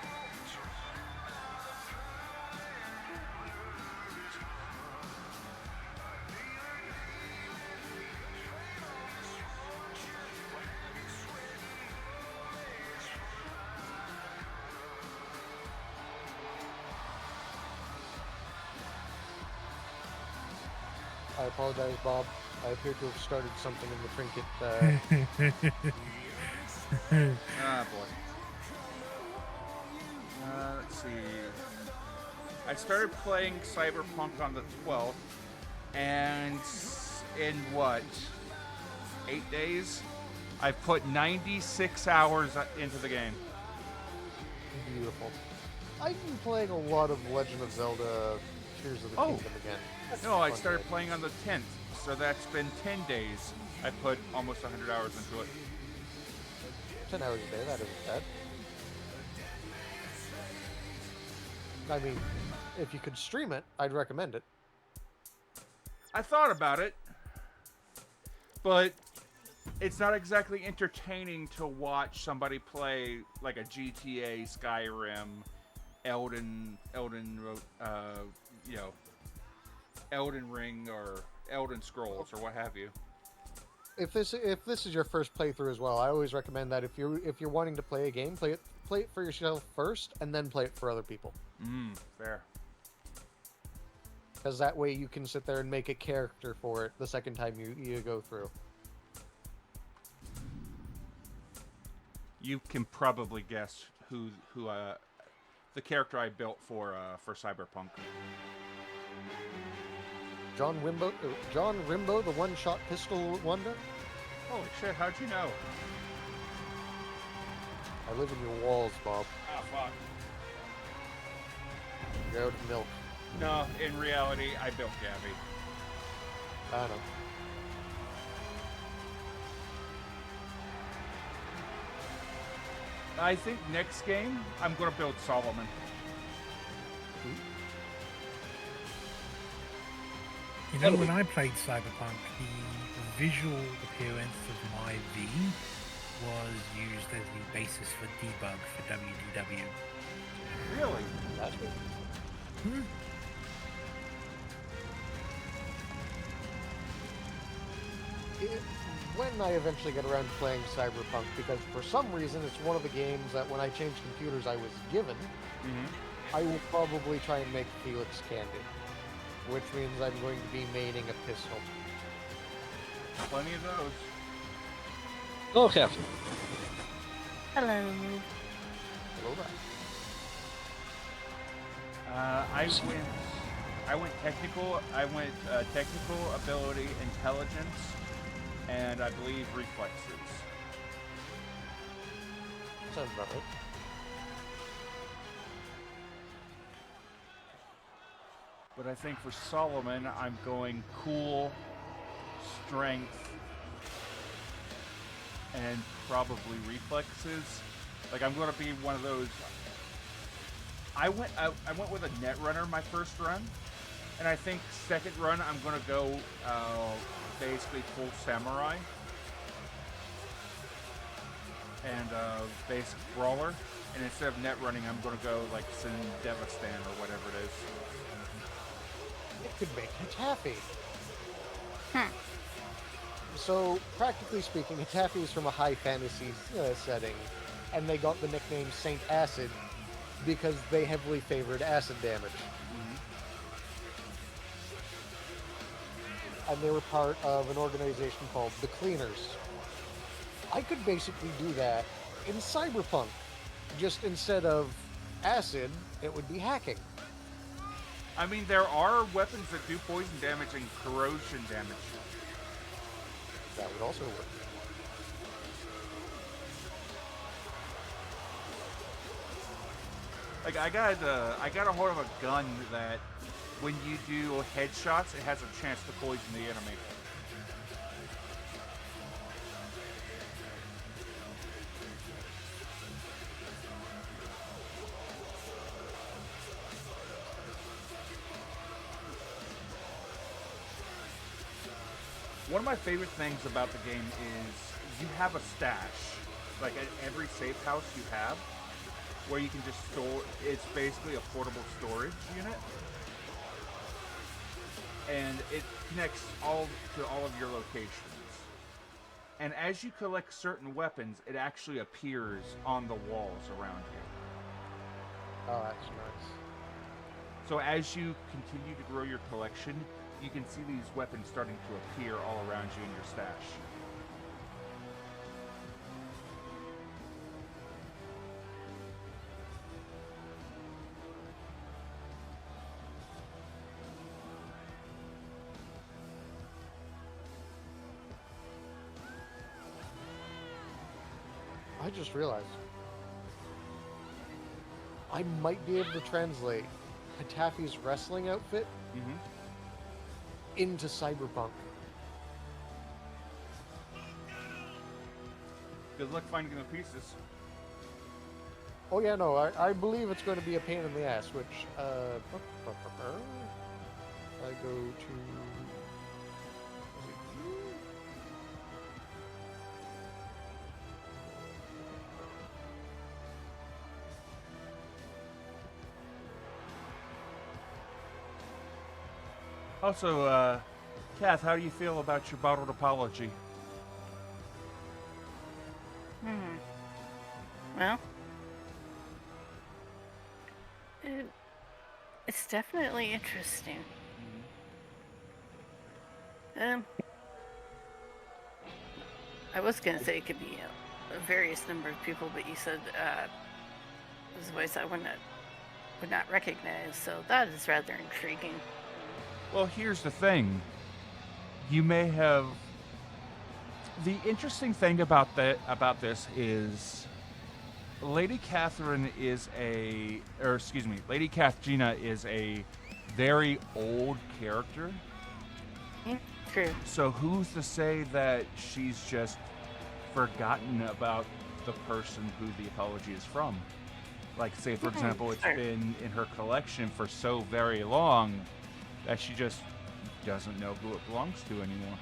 I apologize, Bob. I appear to have started something in the trinket. Ah, boy. Let's see. I started playing Cyberpunk on the 12th, and in what, 8 days? I've put 96 hours into the game. Beautiful. I've been playing a lot of Legend of Zelda Tears of the Kingdom again. That's No, I fun started game. playing on the 10th, so that's been 10 days. I put almost 100 hours into it. 10 hours a day, that isn't bad. I mean, if you could stream it, I'd recommend it. I thought about it, but it's not exactly entertaining to watch somebody play like a GTA, Skyrim, Elden Ring or Elden Scrolls or what have you. If this is your first playthrough as well, I always recommend that if you're wanting to play a game, play it for yourself first, and then play it for other people. Fair. Because that way you can sit there and make a character for it the second time you go through. You can probably guess who the character I built for Cyberpunk. John Rimbo, the one-shot pistol wonder. Holy shit! How'd you know? I live in your walls, Bob. Ah, fuck. You're out of milk. No, in reality, I built Gabby. I know. I think next game I'm gonna build Solomon. You know, when I played Cyberpunk, the visual appearance of my V was used as the basis for debug for WDW. Really? That's good. when I eventually get around to playing Cyberpunk, because for some reason it's one of the games that when I changed computers I was given, I will probably try and make Felix Candid, which means I'm going to be maining a pistol. Plenty of those. Hello, Captain. Hello. Hello there. I went technical. I went technical ability, intelligence, and I believe reflexes. Sounds about right. But I think for Solomon, I'm going cool, strength, and probably reflexes. Like I'm going to be one of those. I went with a Netrunner my first run, and I think second run I'm going to go basically full samurai and basic brawler. And instead of net running, I'm going to go like Sin Devistan or whatever it is. It could make Hitafi. So, practically speaking, Hitafi is from a high fantasy setting, and they got the nickname Saint Acid because they heavily favored acid damage. And they were part of an organization called the Cleaners. I could basically do that in Cyberpunk. Just instead of acid, it would be hacking. I mean, there are weapons that do poison damage and corrosion damage. That would also work. Like I got a hold of a gun that when you do headshots, it has a chance to poison the enemy. One of my favorite things about the game is you have a stash. Like at every safe house you have, where you can just store, it's basically a portable storage unit. And it connects to all of your locations. And as you collect certain weapons, it actually appears on the walls around you. Oh, that's nice. So as you continue to grow your collection, you can see these weapons starting to appear all around you in your stash. I just realized I might be able to translate Hitafi's wrestling outfit into Cyberpunk. Good luck finding the pieces. Oh yeah, no, I believe it's going to be a pain in the ass, which, I go to... Also, Kath, how do you feel about your bottled apology? Well, it's definitely interesting. I was gonna say it could be a various number of people, but you said this voice I would not recognize, so that is rather intriguing. Well, here's the thing. You may have... The interesting thing about this is Lady Catherine is Lady Kathgina is a very old character. True. So who's to say that she's just forgotten about the person who the apology is from? Like, say, for example, it's been in her collection for so very long that she just doesn't know who it belongs to anymore.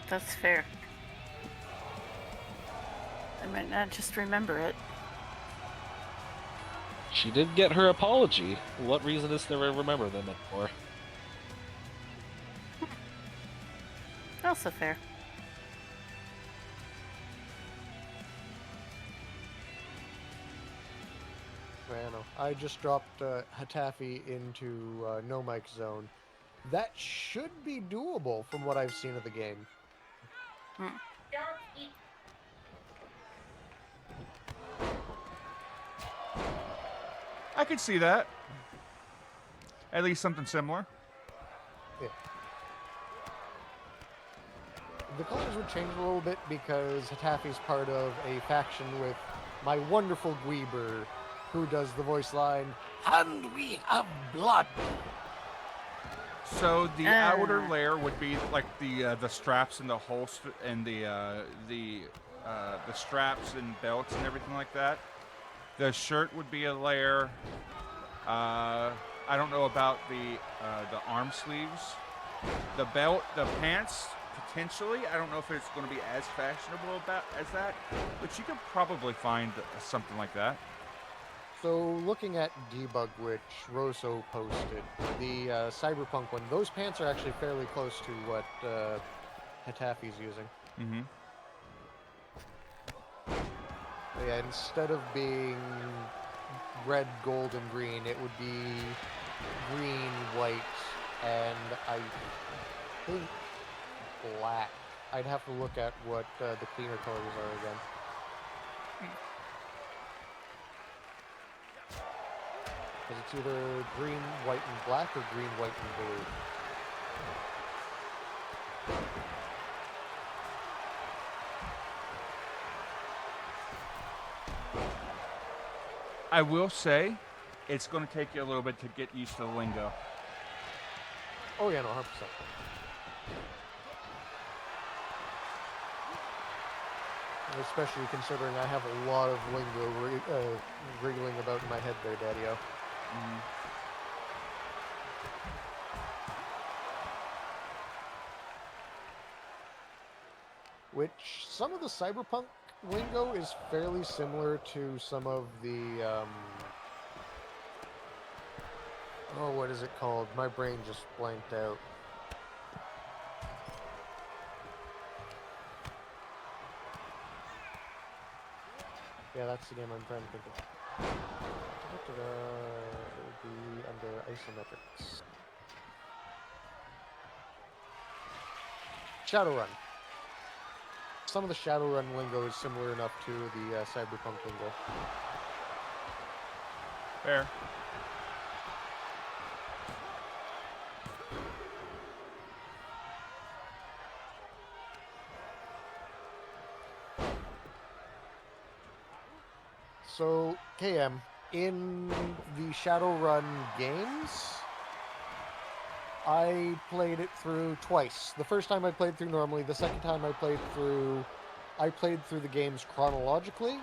That's fair. I might not just remember it. She did get her apology. What reason is there to remember them for? Also fair. I just dropped Hatafi into no mic zone. That should be doable from what I've seen of the game. Hmm. I could see that. At least something similar. Yeah. The colors would change a little bit because Hatafi's part of a faction with my wonderful Gweeber, who does the voice line, "And we have blood." So the outer layer would be like the straps and the holster and the straps and belts and everything like that. The shirt would be a layer. I don't know about the arm sleeves. The belt, the pants, potentially. I don't know if it's going to be as fashionable as that, but you could probably find something like that. So looking at Debug, which Rosso posted, the Cyberpunk one, those pants are actually fairly close to what Hatafi's using. Mm-hmm. Yeah, instead of being red, gold, and green, it would be green, white, and I think black. I'd have to look at what the cleaner colors are again. Because it's either green, white, and black, or green, white, and blue. I will say, it's going to take you a little bit to get used to the lingo. Oh yeah, no, 100%. Especially considering I have a lot of lingo wriggling about in my head there, Daddy-O. Mm-hmm. Which, some of the cyberpunk lingo is fairly similar to some of the, oh, what is it called? My brain just blanked out. Yeah, that's the game I'm trying to think of. It would be under isometrics. Shadowrun. Some of the Shadowrun lingo is similar enough to the cyberpunk lingo. Fair. So, KM, in the Shadowrun games, I played it through twice. The first time I played through normally, the second time I played through the games chronologically,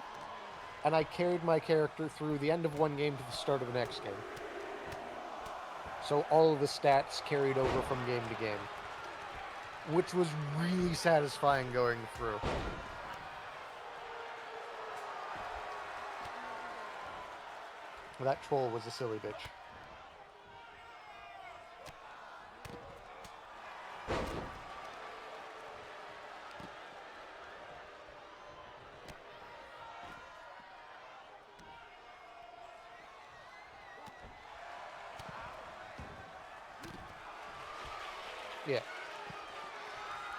and I carried my character through the end of one game to the start of the next game. So all of the stats carried over from game to game, which was really satisfying going through. That troll was a silly bitch. Yeah.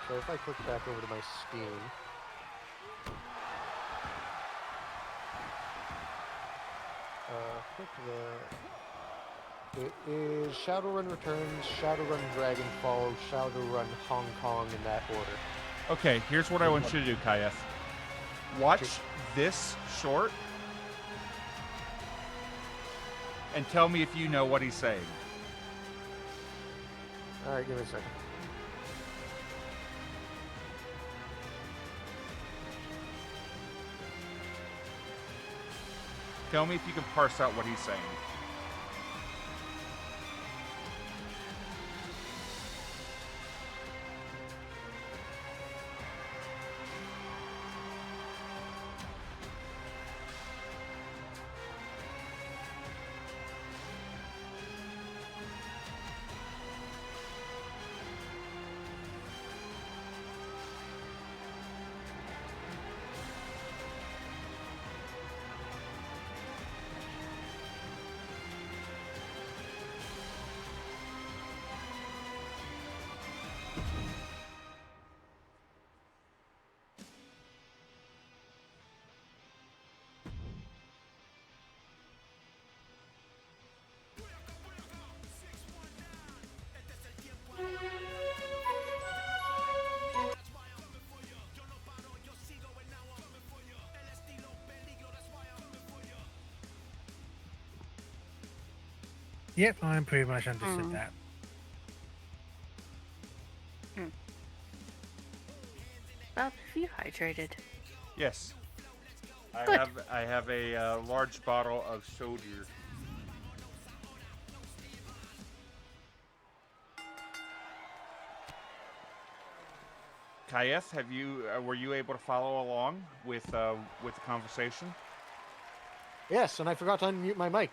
So if I click back over to my Steam, it is Shadowrun Returns, Shadowrun Dragonfall, Shadowrun Hong Kong in that order. Okay, here's what I want you to do, Kayeth. Watch this short and tell me if you know what he's saying. Alright, give me a second. Tell me if you can parse out what he's saying. Yep, I pretty much understood Mm. that. Bob, have you hydrated? Yes. Good. I have a large bottle of soda. Kayeth, were you able to follow along with the conversation? Yes, and I forgot to unmute my mic.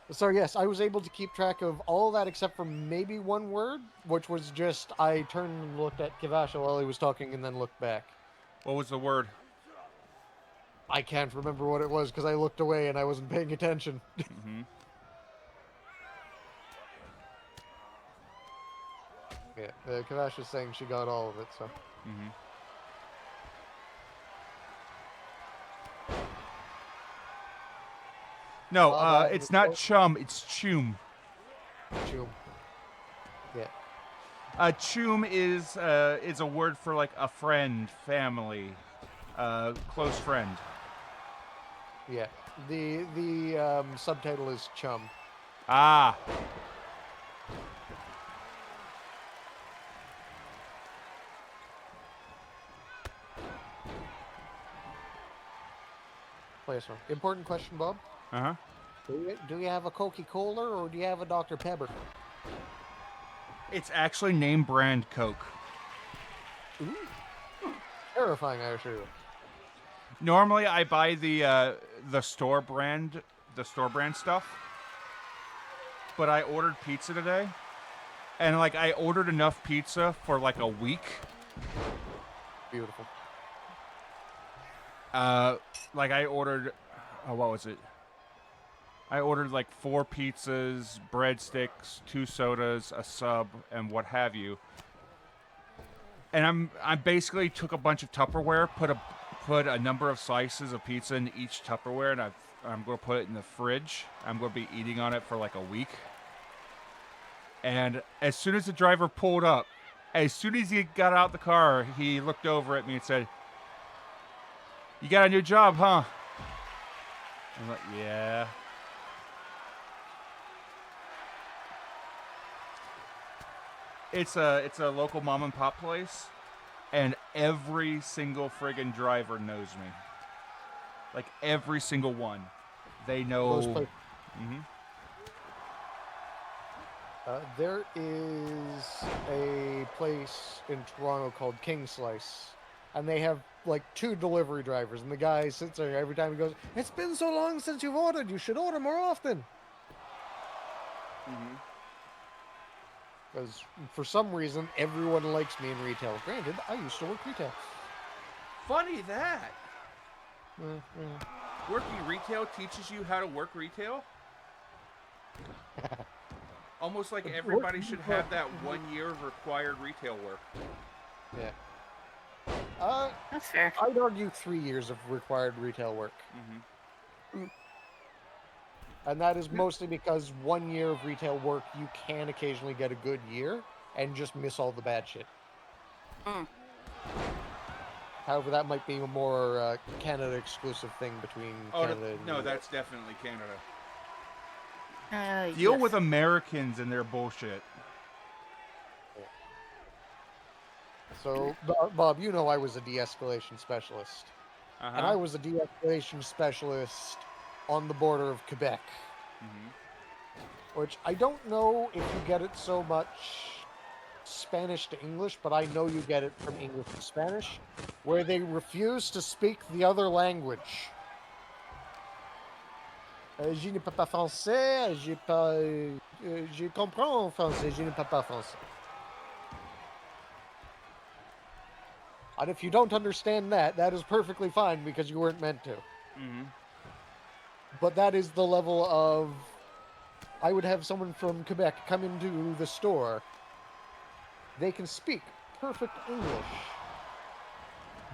So yes, I was able to keep track of all that except for maybe one word, which was just I turned and looked at Kivasha while he was talking and then looked back. What was the word? I can't remember what it was because I looked away and I wasn't paying attention. Mm-hmm. Yeah, Kivasha's saying she got all of it, so. Mm-hmm. No, it's not chum. It's chum. Chum. Yeah. Chum is a word for like a friend, family, close friend. Yeah. The subtitle is Chum. Ah. Play a song. Important question, Bob. Uh-huh. Do you have a Coca-Cola or do you have a Dr. Pepper? It's actually name brand Coke. Ooh. Terrifying, I assure you. Normally, I buy the store brand stuff, but I ordered pizza today, and like I ordered enough pizza for like a week. Beautiful. Like I ordered, what was it? I ordered like 4 pizzas, breadsticks, 2 sodas, a sub, and what have you. And I basically took a bunch of Tupperware, put a number of slices of pizza in each Tupperware, and I'm going to put it in the fridge. I'm going to be eating on it for like a week. And as soon as the driver pulled up, as soon as he got out the car, he looked over at me and said, "You got a new job, huh?" I'm like, "Yeah." It's a local mom and pop place, and every single friggin' driver knows me. Like every single one, they know. Mm-hmm. There is a place in Toronto called King Slice, and they have like 2 delivery drivers, and the guy sits there every time he goes, "It's been so long since you've ordered, you should order more often." Mm-hmm. Because for some reason, everyone likes me in retail. Granted, I used to work retail. Funny that. Mm-hmm. Working retail teaches you how to work retail? Almost like everybody should have that 1 year of required retail work. Yeah. That's fair. I'd argue 3 years of required retail work. Mm-hmm. And that is mostly because 1 year of retail work, you can occasionally get a good year and just miss all the bad shit. Mm. However, that might be a more Canada-exclusive thing between Canada and no, the that's definitely Canada. Yes. Deal with Americans and their bullshit. So, Bob, you know I was a de-escalation specialist. Uh-huh. And I was a de-escalation specialist on the border of Quebec. Mm-hmm. Which I don't know if you get it so much Spanish to English, but I know you get it from English to Spanish, where they refuse to speak the other language. Je ne parle pas français, je comprends français, je ne parle pas français. And if you don't understand that, that is perfectly fine because you weren't meant to. Mm-hmm. But that is the level of... I would have someone from Quebec come into the store. They can speak perfect English,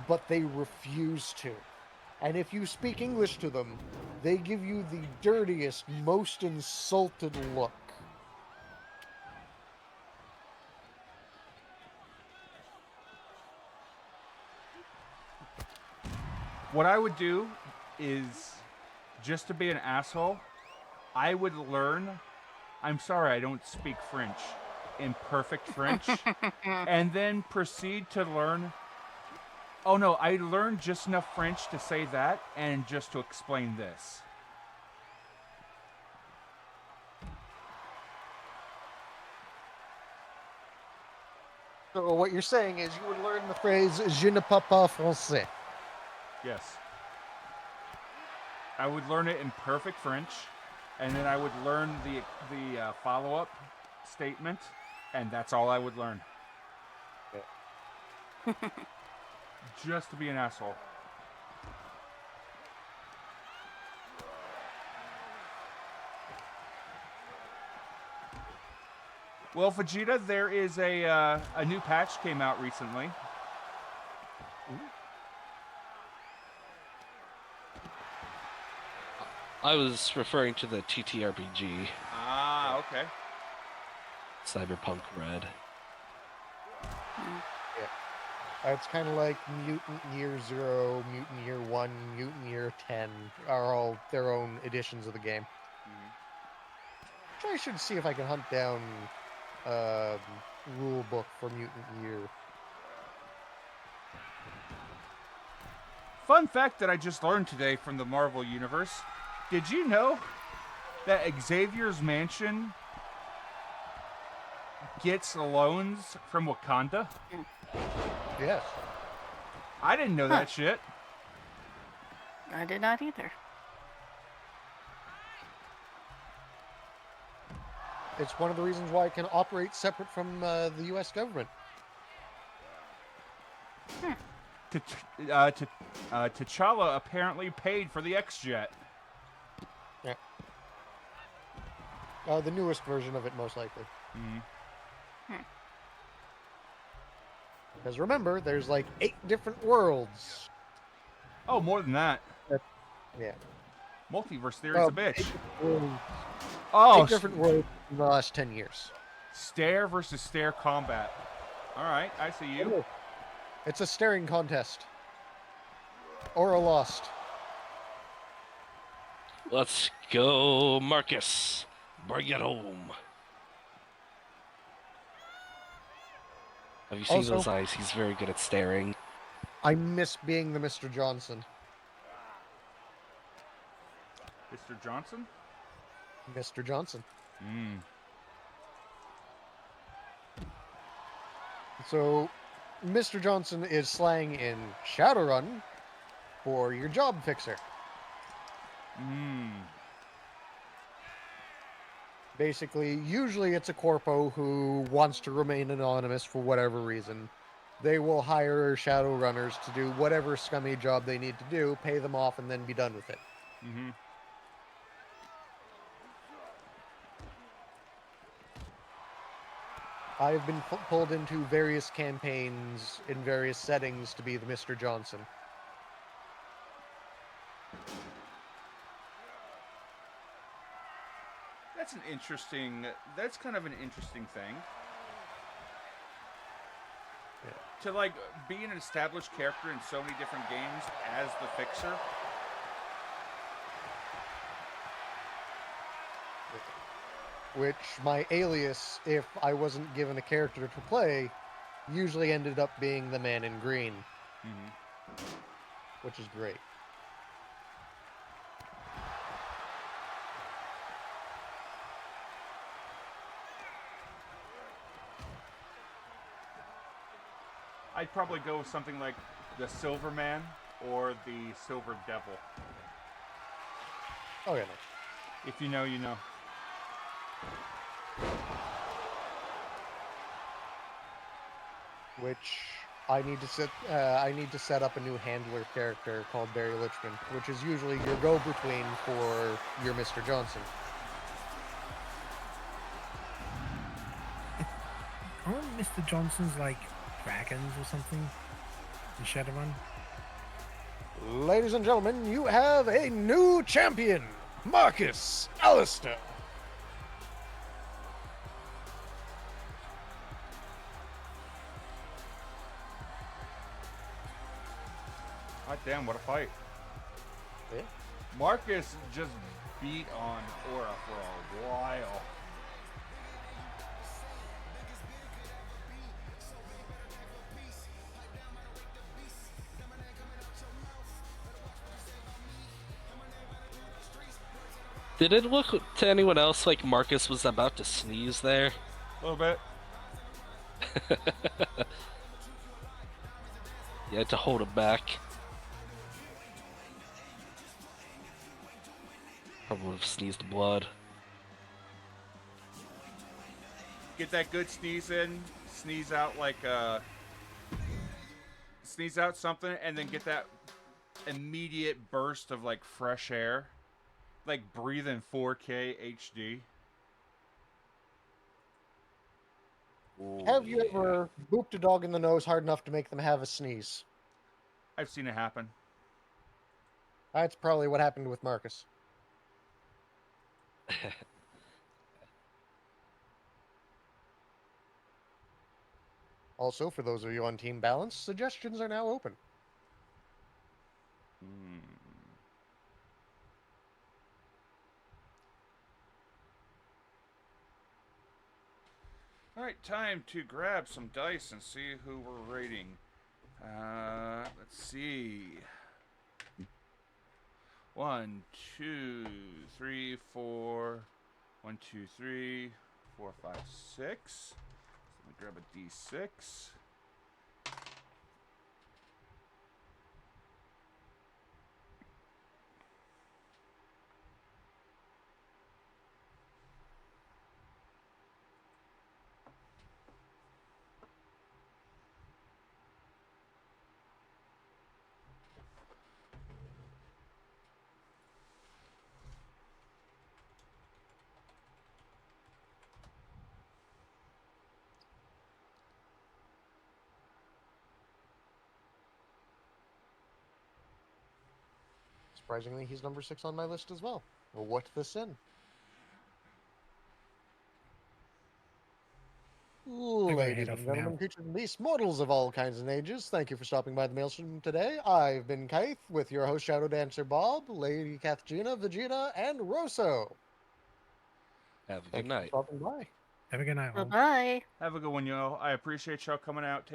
but they refuse to. And if you speak English to them, they give you the dirtiest, most insulted look. What I would do is, just to be an asshole, I would learn. I'm sorry, I don't speak French. Imperfect French. And then proceed to learn. Oh no, I learned just enough French to say that and just to explain this. So what you're saying is you would learn the phrase "Je ne parle pas français." Yes. I would learn it in perfect French, and then I would learn the follow-up statement, and that's all I would learn. Just to be an asshole. Well, Vegeta, there is a new patch came out recently. I was referring to the TTRPG, Ah, okay. Cyberpunk Red. It's kind of like Mutant Year 0, Mutant Year 1, Mutant Year 10 are all their own editions of the game. Which I should see if I can hunt down rule book for Mutant Year. Fun fact that I just learned today from the Marvel Universe. Did you know that Xavier's mansion gets loans from Wakanda? Yes. I didn't know that shit. I did not either. It's one of the reasons why it can operate separate from the U.S. government. T'Challa apparently paid for the X-Jet. Yeah. The newest version of it, most likely. Because remember, there's like 8 different worlds. Oh, more than that. Yeah. Multiverse theory's a bitch. 8 worlds, Oh, 8 different worlds in the last 10 years. Stare versus stare combat. All right, I see you. It's a staring contest. Or a lost. Let's go, Marcus. Bring it home. Have you seen Also- those eyes? He's very good at staring. I miss being the Mr. Johnson. Mr. Johnson? Mr. Johnson. So, Mr. Johnson is slang in Shadowrun for your job fixer. Basically, usually it's a corpo who wants to remain anonymous for whatever reason. They will hire Shadowrunners to do whatever scummy job they need to do, pay them off, and then be done with it. I've been pulled into various campaigns in various settings to be the Mr. Johnson. That's kind of an interesting thing. Yeah. To like be an established character in so many different games as the fixer. Which my alias, if I wasn't given a character to play, usually ended up being the man in green. Which is great. I'd probably go with something like the Silver Man or the Silver Devil. Oh, yeah, no. If you know, you know. Which I need to set up a new handler character called Barry Lichman, which is usually your go-between for your Mr. Johnson. Aren't Mr. Johnson's like dragons or something in Shadowrun? Ladies and gentlemen, you have a new champion, Marcus Alistair. God damn, what a fight. Yeah. Marcus just beat on Aura for a while. Did it look to anyone else like Marcus was about to sneeze there? A little bit. You had to hold him back. Probably would have sneezed blood. Get that good sneeze in. Sneeze out like sneeze out something, and then get that immediate burst of like fresh air. Like breathe in 4K HD. Ooh, Have you yeah. ever booped a dog in the nose hard enough to make them have a sneeze? I've seen it happen. That's probably what happened with Marcus. Also, for those of you on Team Balance, suggestions are now open. Alright, time to grab some dice and see who we're rating. Let's see. 1, 2, 3, 4. 1, 2, 3, 4, 5, 6. Let me grab a D6. Surprisingly, he's number 6 on my list as well. Well, what the sin? gonna Ladies head and off gentlemen, now. creatures and beasts, mortals of all kinds and ages, thank you for stopping by the Maelstrom today. I've been Kaith with your host Shadowdancerbob, Lady Kathgina, Vegeta, and Rosso. Have a good Thank you for night. stopping by. Have a good night, Bye all. bye. Have a good one, y'all. I appreciate y'all coming out,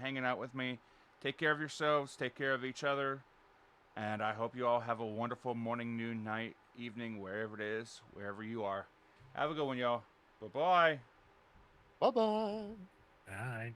hanging out with me. Take care of yourselves. Take care of each other. And I hope you all have a wonderful morning, noon, night, evening, wherever it is, wherever you are. Have a good one, y'all. Bye-bye. Bye-bye. Bye.